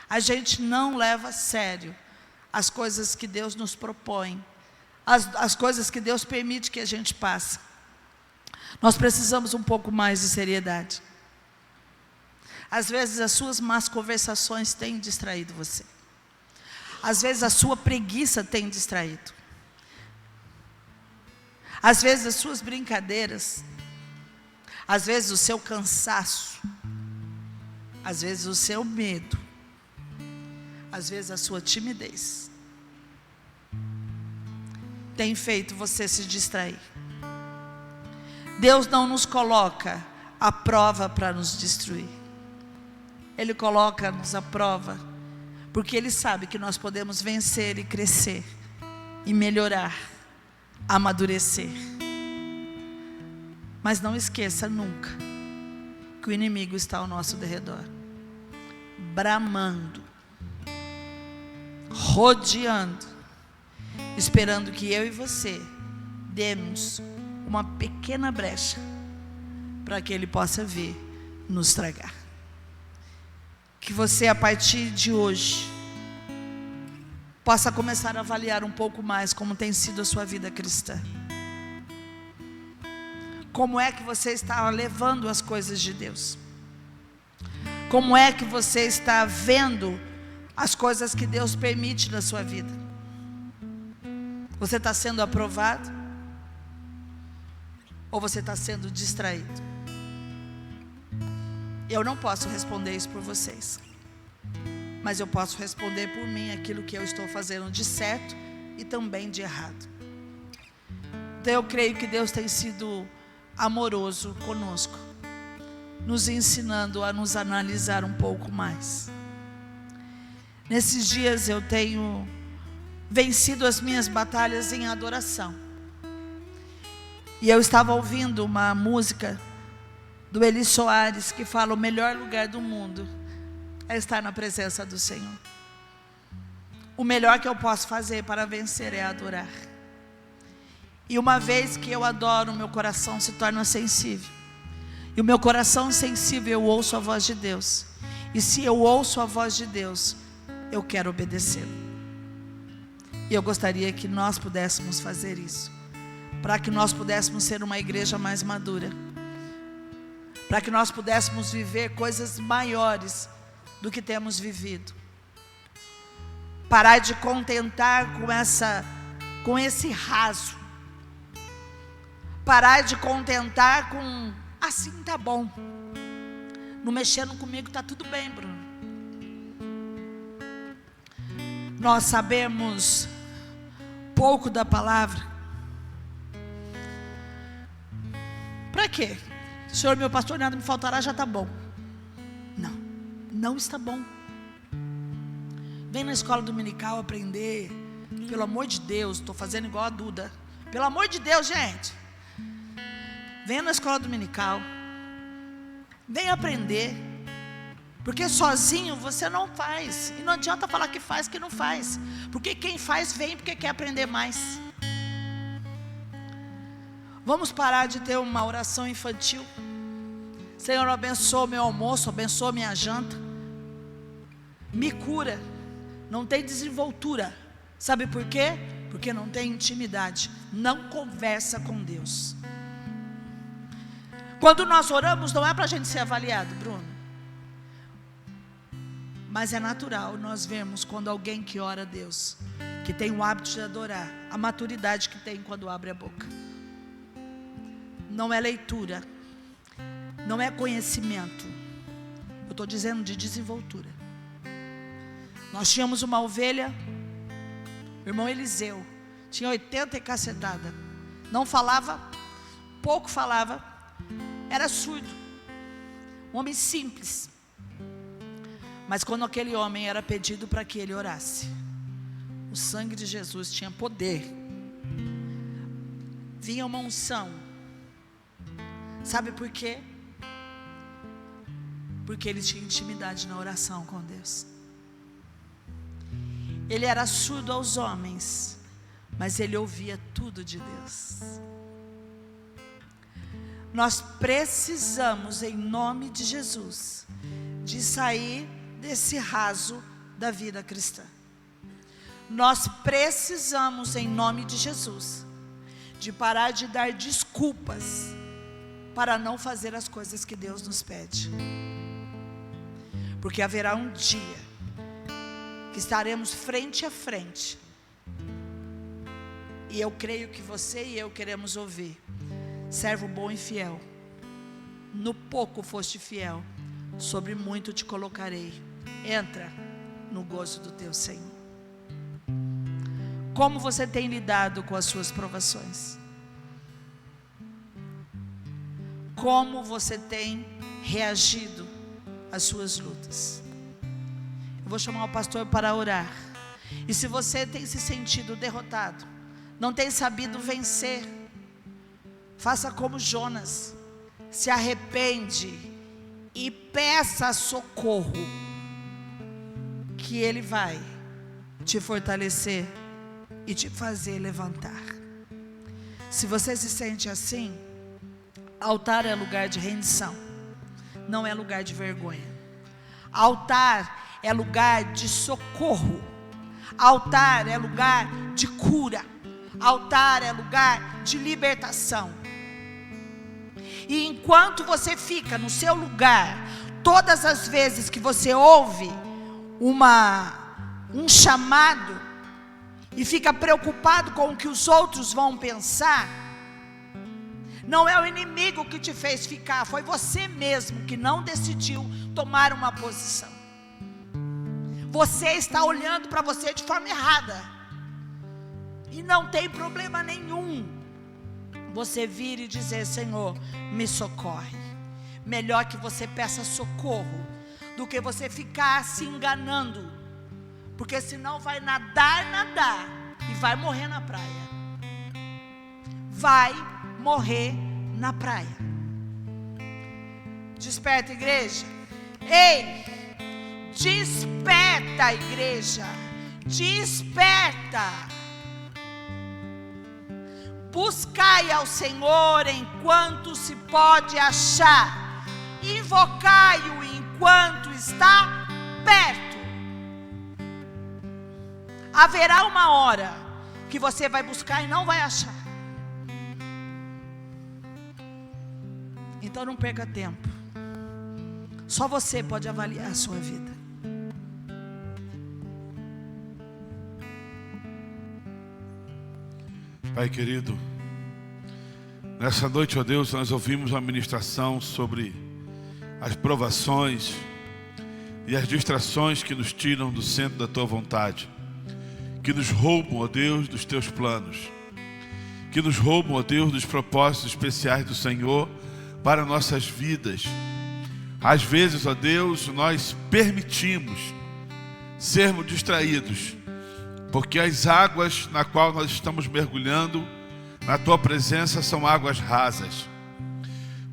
A gente não leva a sério as coisas que Deus nos propõe, as coisas que Deus permite que a gente passe. Nós precisamos um pouco mais de seriedade. Às vezes as suas más conversações têm distraído você. Às vezes a sua preguiça tem distraído. Às vezes as suas brincadeiras. Às vezes o seu cansaço. Às vezes o seu medo. Às vezes a sua timidez tem feito você se distrair. Deus não nos coloca à prova para nos destruir. Ele coloca-nos à prova porque Ele sabe que nós podemos vencer e crescer e melhorar, amadurecer. Mas não esqueça nunca que o inimigo está ao nosso derredor, bramando, rodeando, esperando que eu e você demos uma pequena brecha para que ele possa vir nos tragar. Que você, a partir de hoje, possa começar a avaliar um pouco mais como tem sido a sua vida cristã. Como é que você está levando as coisas de Deus? Como é que você está vendo as coisas que Deus permite na sua vida? Você está sendo aprovado? Ou você está sendo distraído? Eu não posso responder isso por vocês, mas eu posso responder por mim aquilo que eu estou fazendo de certo e também de errado. Então eu creio que Deus tem sido amoroso conosco, nos ensinando a nos analisar um pouco mais. Nesses dias eu tenho vencido as minhas batalhas em adoração. E eu estava ouvindo uma música do Eli Soares que fala: o melhor lugar do mundo é estar na presença do Senhor. O melhor que eu posso fazer para vencer é adorar. E uma vez que eu adoro, o meu coração se torna sensível. E o meu coração sensível, eu ouço a voz de Deus. E se eu ouço a voz de Deus, eu quero obedecê-lo. E eu gostaria que nós pudéssemos fazer isso, para que nós pudéssemos ser uma igreja mais madura, para que nós pudéssemos viver coisas maiores do que temos vivido. Parar de contentar com esse raso. Parar de contentar com assim tá bom. Não mexendo comigo tá tudo bem, Bruno. Nós sabemos pouco da palavra. Para quê? Senhor, meu pastor, nada me faltará, já está bom. Não está bom. Vem na escola dominical aprender. Pelo amor de Deus, estou fazendo igual a Duda. Pelo amor de Deus, gente. Venha na escola dominical. Venha aprender. Porque sozinho você não faz. E não adianta falar que faz, que não faz. Porque quem faz vem porque quer aprender mais. Vamos parar de ter uma oração infantil. Senhor, abençoa meu almoço, abençoa minha janta. Me cura. Não tem desenvoltura. Sabe por quê? Porque não tem intimidade. Não conversa com Deus. Quando nós oramos, não é para a gente ser avaliado, Bruno. Mas é natural nós vermos quando alguém que ora a Deus, que tem o hábito de adorar, a maturidade que tem quando abre a boca. Não é leitura, não é conhecimento. Eu estou dizendo de desenvoltura. Nós tínhamos uma ovelha, o irmão Eliseu, tinha 80 e cacetada. Não falava, pouco falava, era surdo. Um homem simples. Mas quando aquele homem era pedido para que ele orasse, o sangue de Jesus tinha poder. Vinha uma unção. Sabe por quê? Porque ele tinha intimidade na oração com Deus. Ele era surdo aos homens, mas ele ouvia tudo de Deus. Nós precisamos, em nome de Jesus, de sair desse raso da vida cristã. Nós precisamos, em nome de Jesus, de parar de dar desculpas para não fazer as coisas que Deus nos pede. Porque haverá um dia que estaremos frente a frente, e eu creio que você e eu queremos ouvir: servo bom e fiel, no pouco foste fiel, sobre muito te colocarei, entra no gozo do teu Senhor. Como você tem lidado com as suas provações? Como você tem reagido às suas lutas? Eu vou chamar o pastor para orar. E se você tem se sentido derrotado, não tem sabido vencer, faça como Jonas, se arrepende e peça socorro, que Ele vai te fortalecer e te fazer levantar. Se você se sente assim, altar é lugar de rendição, não é lugar de vergonha. Altar é lugar de socorro. Altar é lugar de cura. Altar é lugar de libertação. E enquanto você fica no seu lugar, todas as vezes que você ouve um chamado e fica preocupado com o que os outros vão pensar, não é o inimigo que te fez ficar, foi você mesmo que não decidiu tomar uma posição. Você está olhando para você de forma errada, e não tem problema nenhum você vir e dizer: Senhor, me socorre. Melhor que você peça socorro do que você ficar se enganando, porque senão vai nadar e vai morrer na praia. Vai morrer na praia. Desperta, igreja. Ei, desperta, igreja. Desperta. Buscai ao Senhor enquanto se pode achar, invocai-o enquanto está perto. Haverá uma hora que você vai buscar e não vai achar. Então não perca tempo. Só você pode avaliar a sua vida. Pai querido, nessa noite, ó Deus, nós ouvimos uma ministração sobre as provações e as distrações que nos tiram do centro da Tua vontade, que nos roubam, ó Deus, dos Teus planos, que nos roubam, ó Deus, dos propósitos especiais do Senhor para nossas vidas. Às vezes, ó Deus, nós permitimos sermos distraídos, porque as águas na qual nós estamos mergulhando na Tua presença são águas rasas.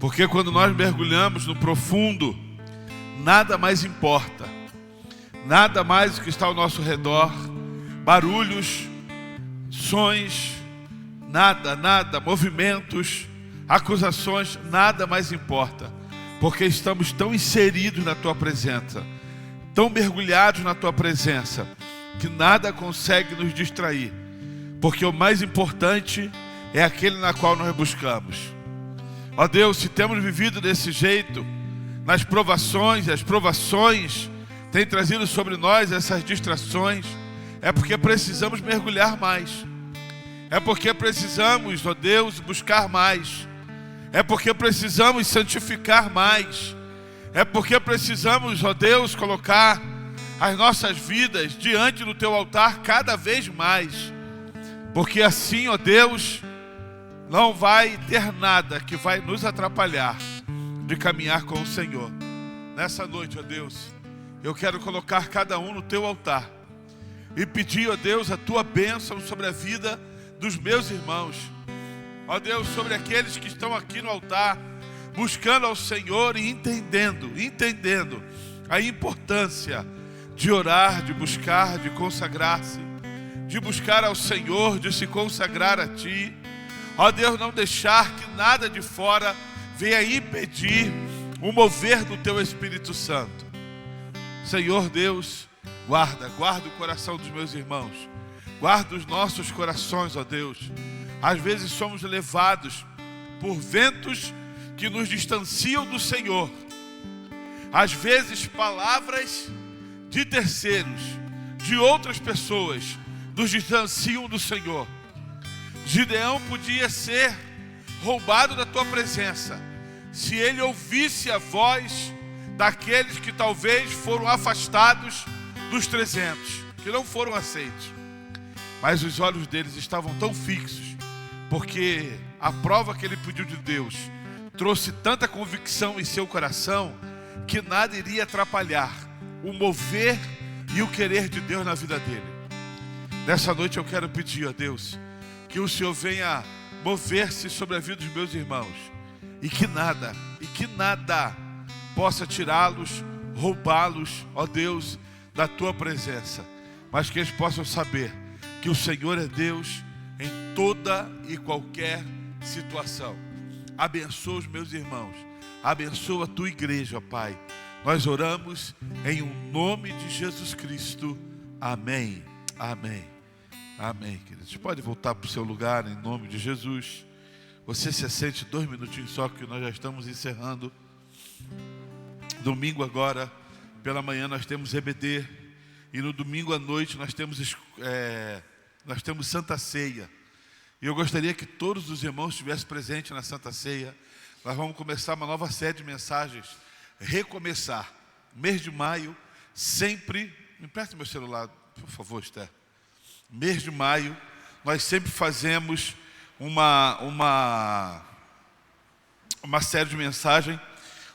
Porque quando nós mergulhamos no profundo, nada mais importa, nada mais o que está ao nosso redor, barulhos, sons, nada, movimentos, acusações, nada mais importa, porque estamos tão inseridos na Tua presença, tão mergulhados na Tua presença, que nada consegue nos distrair, porque o mais importante é aquele na qual nós buscamos. Ó Deus, se temos vivido desse jeito, nas provações, as provações têm trazido sobre nós essas distrações, é porque precisamos mergulhar mais, é porque precisamos, ó Deus, buscar mais, é porque precisamos santificar mais, é porque precisamos, ó Deus, colocar as nossas vidas diante do Teu altar cada vez mais, porque assim, ó Deus, não vai ter nada que vai nos atrapalhar de caminhar com o Senhor. Nessa noite, ó Deus, eu quero colocar cada um no Teu altar e pedir, ó Deus, a Tua bênção sobre a vida dos meus irmãos, ó Deus, sobre aqueles que estão aqui no altar, buscando ao Senhor e entendendo a importância de orar, de buscar, de consagrar-se, de buscar ao Senhor, de se consagrar a Ti. Ó Deus, não deixar que nada de fora venha impedir o mover do Teu Espírito Santo. Senhor Deus, guarda o coração dos meus irmãos, guarda os nossos corações, ó Deus. Às vezes somos levados por ventos que nos distanciam do Senhor. Às vezes palavras de terceiros, de outras pessoas, nos distanciam do Senhor. Gideão podia ser roubado da tua presença se ele ouvisse a voz daqueles que talvez foram afastados dos 300, que não foram aceitos. Mas os olhos deles estavam tão fixos, porque a prova que ele pediu de Deus trouxe tanta convicção em seu coração, que nada iria atrapalhar o mover e o querer de Deus na vida dele. Nessa noite eu quero pedir a Deus que o Senhor venha mover-se sobre a vida dos meus irmãos, e que nada possa tirá-los, roubá-los, ó Deus, da tua presença, mas que eles possam saber que o Senhor é Deus em toda e qualquer situação. Abençoa os meus irmãos, abençoa a tua igreja, ó Pai. Nós oramos em nome de Jesus Cristo. Amém, amém, amém, queridos. Pode voltar para o seu lugar em nome de Jesus. Você se assente 2 minutinhos só, que nós já estamos encerrando. Domingo agora, pela manhã, nós temos EBD. E no domingo à noite nós temos Santa Ceia. E eu gostaria que todos os irmãos estivessem presentes na Santa Ceia. Nós vamos começar uma nova série de mensagens. Recomeçar. Mês de maio, sempre... Me empresta meu celular, por favor, Esther. Mês de maio, nós sempre fazemos uma série de mensagens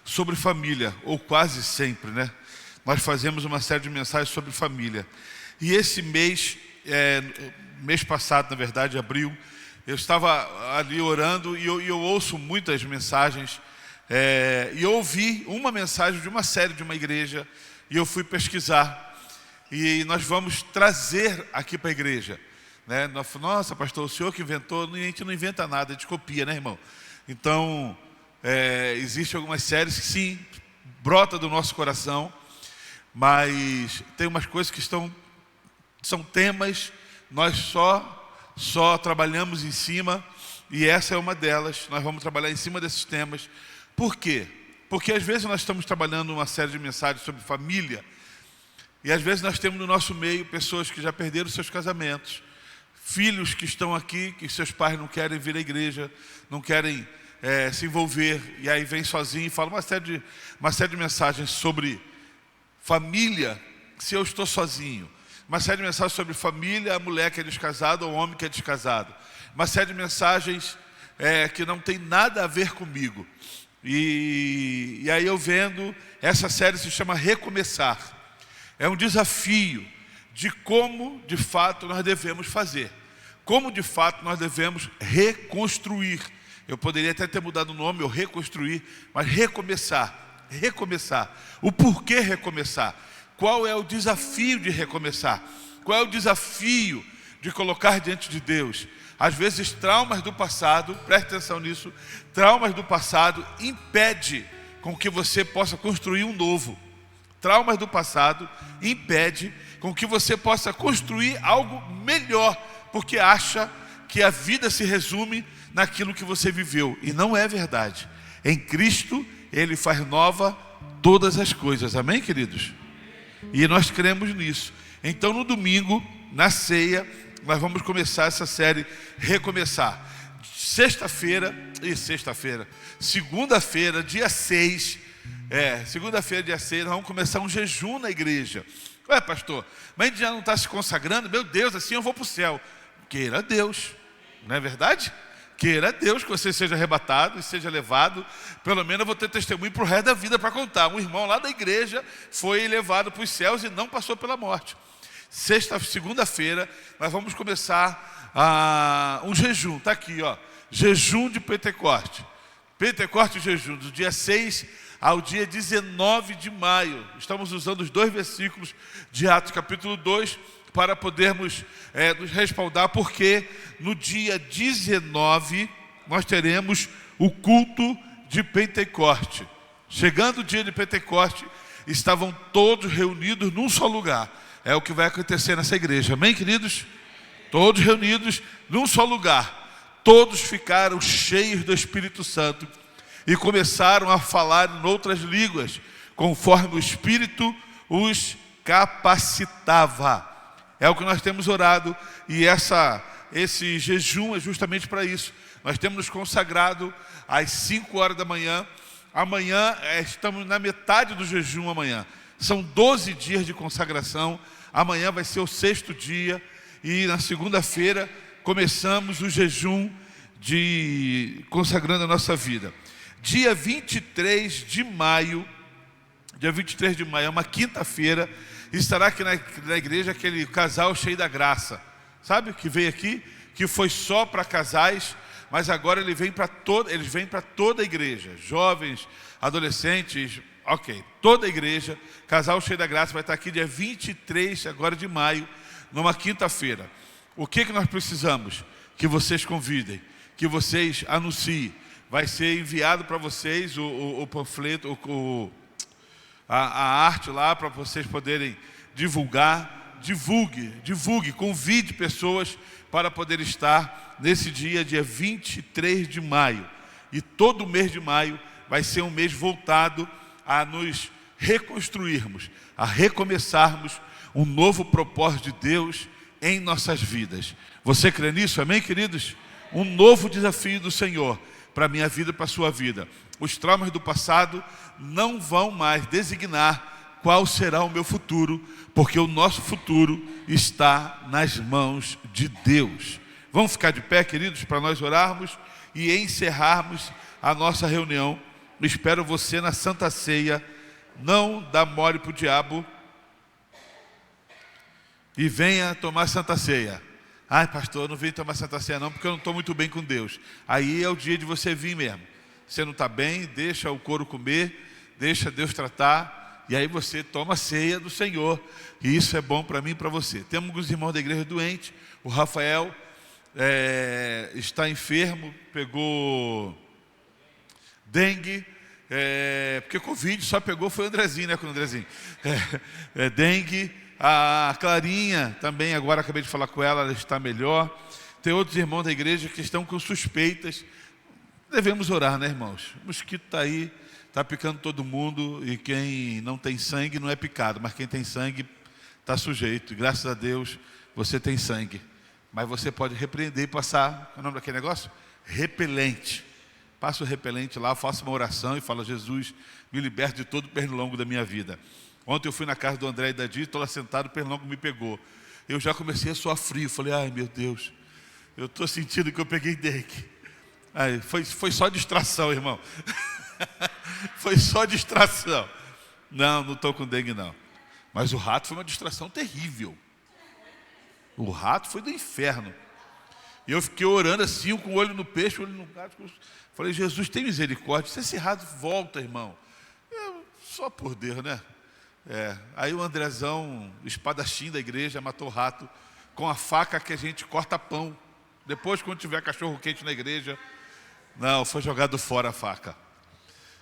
sobre família, ou quase sempre, né? Nós fazemos uma série de mensagens sobre família. E esse mês passado, na verdade, abril, eu estava ali orando e eu ouço muitas mensagens. E eu ouvi uma mensagem de uma série de uma igreja e eu fui pesquisar. E nós vamos trazer aqui para a igreja, né? Nossa, pastor, o senhor que inventou. A gente não inventa nada, a gente copia, né, irmão? Então, existem algumas séries que sim, brota do nosso coração, mas tem umas coisas que são temas, nós só trabalhamos em cima, e essa é uma delas. Nós vamos trabalhar em cima desses temas. Por quê? Porque às vezes nós estamos trabalhando uma série de mensagens sobre família, e às vezes nós temos no nosso meio pessoas que já perderam seus casamentos, filhos que estão aqui, que seus pais não querem vir à igreja, não querem se envolver, e aí vem sozinho e fala uma série de mensagens sobre família, se eu estou sozinho. Uma série de mensagens sobre família, a mulher que é descasada ou o homem que é descasado. Uma série de mensagens que não tem nada a ver comigo. E aí eu vendo, essa série se chama Recomeçar. É um desafio de como de fato nós devemos fazer. Como de fato nós devemos reconstruir. Eu poderia até ter mudado o nome, ou reconstruir, mas recomeçar. O porquê recomeçar? Qual é o desafio de recomeçar? Qual é o desafio de colocar diante de Deus? Às vezes traumas do passado, preste atenção nisso, traumas do passado impede com que você possa construir um novo. Traumas do passado impede com que você possa construir algo melhor, porque acha que a vida se resume naquilo que você viveu, e não é verdade. Em Cristo, Ele faz nova todas as coisas, amém, queridos? E nós cremos nisso. Então no domingo, na ceia, nós vamos começar essa série Recomeçar. Segunda-feira, dia 6, segunda-feira, dia 6, nós vamos começar um jejum na igreja. Ué, pastor, mas a gente já não está se consagrando? Meu Deus, assim eu vou para o céu. Queira Deus, não é verdade? Queira Deus que você seja arrebatado e seja levado. Pelo menos eu vou ter testemunho para o resto da vida para contar. Um irmão lá da igreja foi levado para os céus e não passou pela morte. Segunda-feira, nós vamos começar um jejum. Está aqui, ó, jejum de Pentecoste. Pentecoste e jejum, do dia 6 ao dia 19 de maio. Estamos usando os 2 versículos de Atos capítulo 2 para podermos nos respaldar, porque no dia 19 nós teremos o culto de Pentecoste. Chegando o dia de Pentecoste, estavam todos reunidos num só lugar. É o que vai acontecer nessa igreja, amém, queridos? Todos reunidos num só lugar. Todos ficaram cheios do Espírito Santo e começaram a falar em outras línguas, conforme o Espírito os capacitava. É o que nós temos orado, e esse jejum é justamente para isso. Nós temos nos consagrado às 5 horas da manhã. Amanhã, estamos na metade do jejum amanhã. São 12 dias de consagração. Amanhã vai ser o 6º dia, e na segunda-feira começamos o jejum consagrando a nossa vida. Dia 23 de maio, é uma quinta-feira, estará aqui na igreja aquele casal cheio da graça. Sabe, que veio aqui, que foi só para casais, mas agora eles vêm para toda a igreja. Jovens, adolescentes, ok, toda a igreja. Casal cheio da graça vai estar aqui dia 23 agora de maio, numa quinta-feira. O que nós precisamos? Que vocês convidem, que vocês anunciem. Vai ser enviado para vocês o panfleto, a arte lá, para vocês poderem divulgar. Divulgue, convide pessoas para poder estar nesse dia 23 de maio. E todo o mês de maio vai ser um mês voltado a nos reconstruirmos, a recomeçarmos um novo propósito de Deus em nossas vidas. Você crê nisso? Amém, queridos? Um novo desafio do Senhor para a minha vida e para a sua vida. Os traumas do passado não vão mais designar qual será o meu futuro, porque o nosso futuro está nas mãos de Deus. Vamos ficar de pé, queridos, para nós orarmos e encerrarmos a nossa reunião. Espero você na Santa Ceia. Não dá mole para o diabo e venha tomar Santa Ceia. Ai, pastor, eu não venho tomar Santa Ceia não, porque eu não estou muito bem com Deus. Aí é o dia de você vir mesmo. Você não está bem, deixa o couro comer, deixa Deus tratar, e aí você toma a ceia do Senhor. E isso é bom para mim e para você. Temos alguns irmãos da igreja doentes. O Rafael está enfermo, pegou dengue, porque Covid só pegou foi o Andrezinho, né, com o Andrezinho. Dengue. A Clarinha também, agora acabei de falar com ela, ela está melhor. Tem outros irmãos da igreja que estão com suspeitas. Devemos orar, né, irmãos? O mosquito está aí, está picando todo mundo, e quem não tem sangue não é picado, mas quem tem sangue está sujeito. E graças a Deus você tem sangue. Mas você pode repreender e passar, qual é o nome daquele negócio? Repelente. Passa o repelente lá, faça uma oração e fala: Jesus, me liberte de todo o pernilongo da minha vida. Ontem eu fui na casa do André e da Di, estou lá sentado, o pernilongo me pegou. Eu já comecei a suar frio, falei: ai meu Deus, eu estou sentindo que eu peguei dengue. Aí, foi só distração, irmão. Foi só distração. Não estou com dengue não. Mas o rato foi uma distração terrível. O rato foi do inferno. E eu fiquei orando assim, com o olho no peixe, o olho no gato. Falei: Jesus, tem misericórdia. Se esse rato volta, irmão. Só por Deus, né? Aí o Andrezão, espadachim da igreja, matou o rato com a faca que a gente corta pão. Depois, quando tiver cachorro quente na igreja, não, foi jogado fora a faca.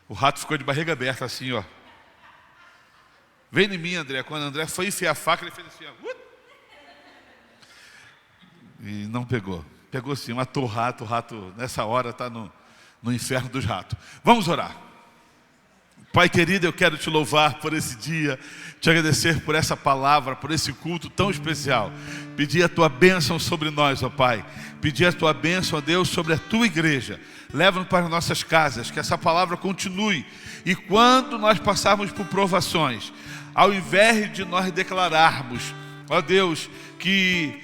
O rato ficou de barriga aberta assim, ó. Vem em mim, André. Quando o André foi enfiar a faca, ele fez assim, ó. E não pegou. Pegou sim, matou o rato. O rato nessa hora está no inferno dos ratos. Vamos orar. Pai querido, eu quero te louvar por esse dia, te agradecer por essa palavra, por esse culto tão especial. Pedir a tua bênção sobre nós, ó Pai. Pedir a tua bênção, ó Deus, sobre a tua igreja. Leva-nos para nossas casas, que essa palavra continue. E quando nós passarmos por provações, ao invés de nós declararmos, ó Deus, que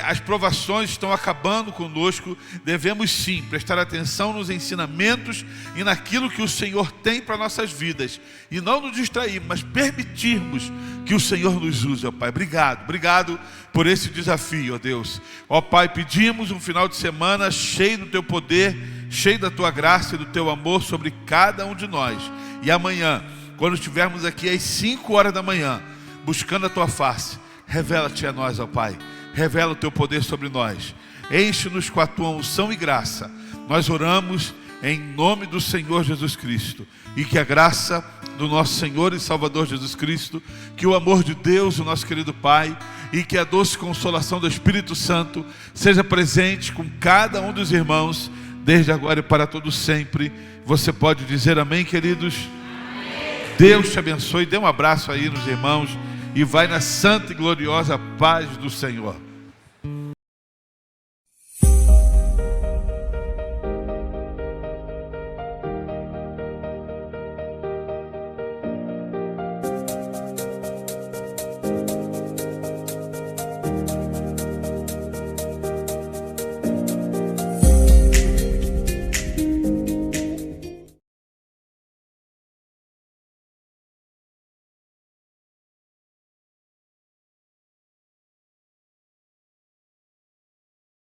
as provações estão acabando conosco, devemos sim prestar atenção nos ensinamentos e naquilo que o Senhor tem para nossas vidas, e não nos distrairmos, mas permitirmos que o Senhor nos use, ó Pai. Obrigado por esse desafio, ó Deus. Ó Pai, pedimos um final de semana cheio do teu poder, cheio da tua graça e do teu amor sobre cada um de nós. E amanhã, quando estivermos aqui às 5 horas da manhã, buscando a tua face, revela-te a nós, ó Pai. Revela o teu poder sobre nós. Enche-nos com a tua unção e graça. Nós oramos em nome do Senhor Jesus Cristo. E que a graça do nosso Senhor e Salvador Jesus Cristo, que o amor de Deus, o nosso querido Pai, e que a doce consolação do Espírito Santo seja presente com cada um dos irmãos, desde agora e para todo sempre. Você pode dizer amém, queridos? Amém. Deus te abençoe. Dê um abraço aí nos irmãos e vai na santa e gloriosa paz do Senhor.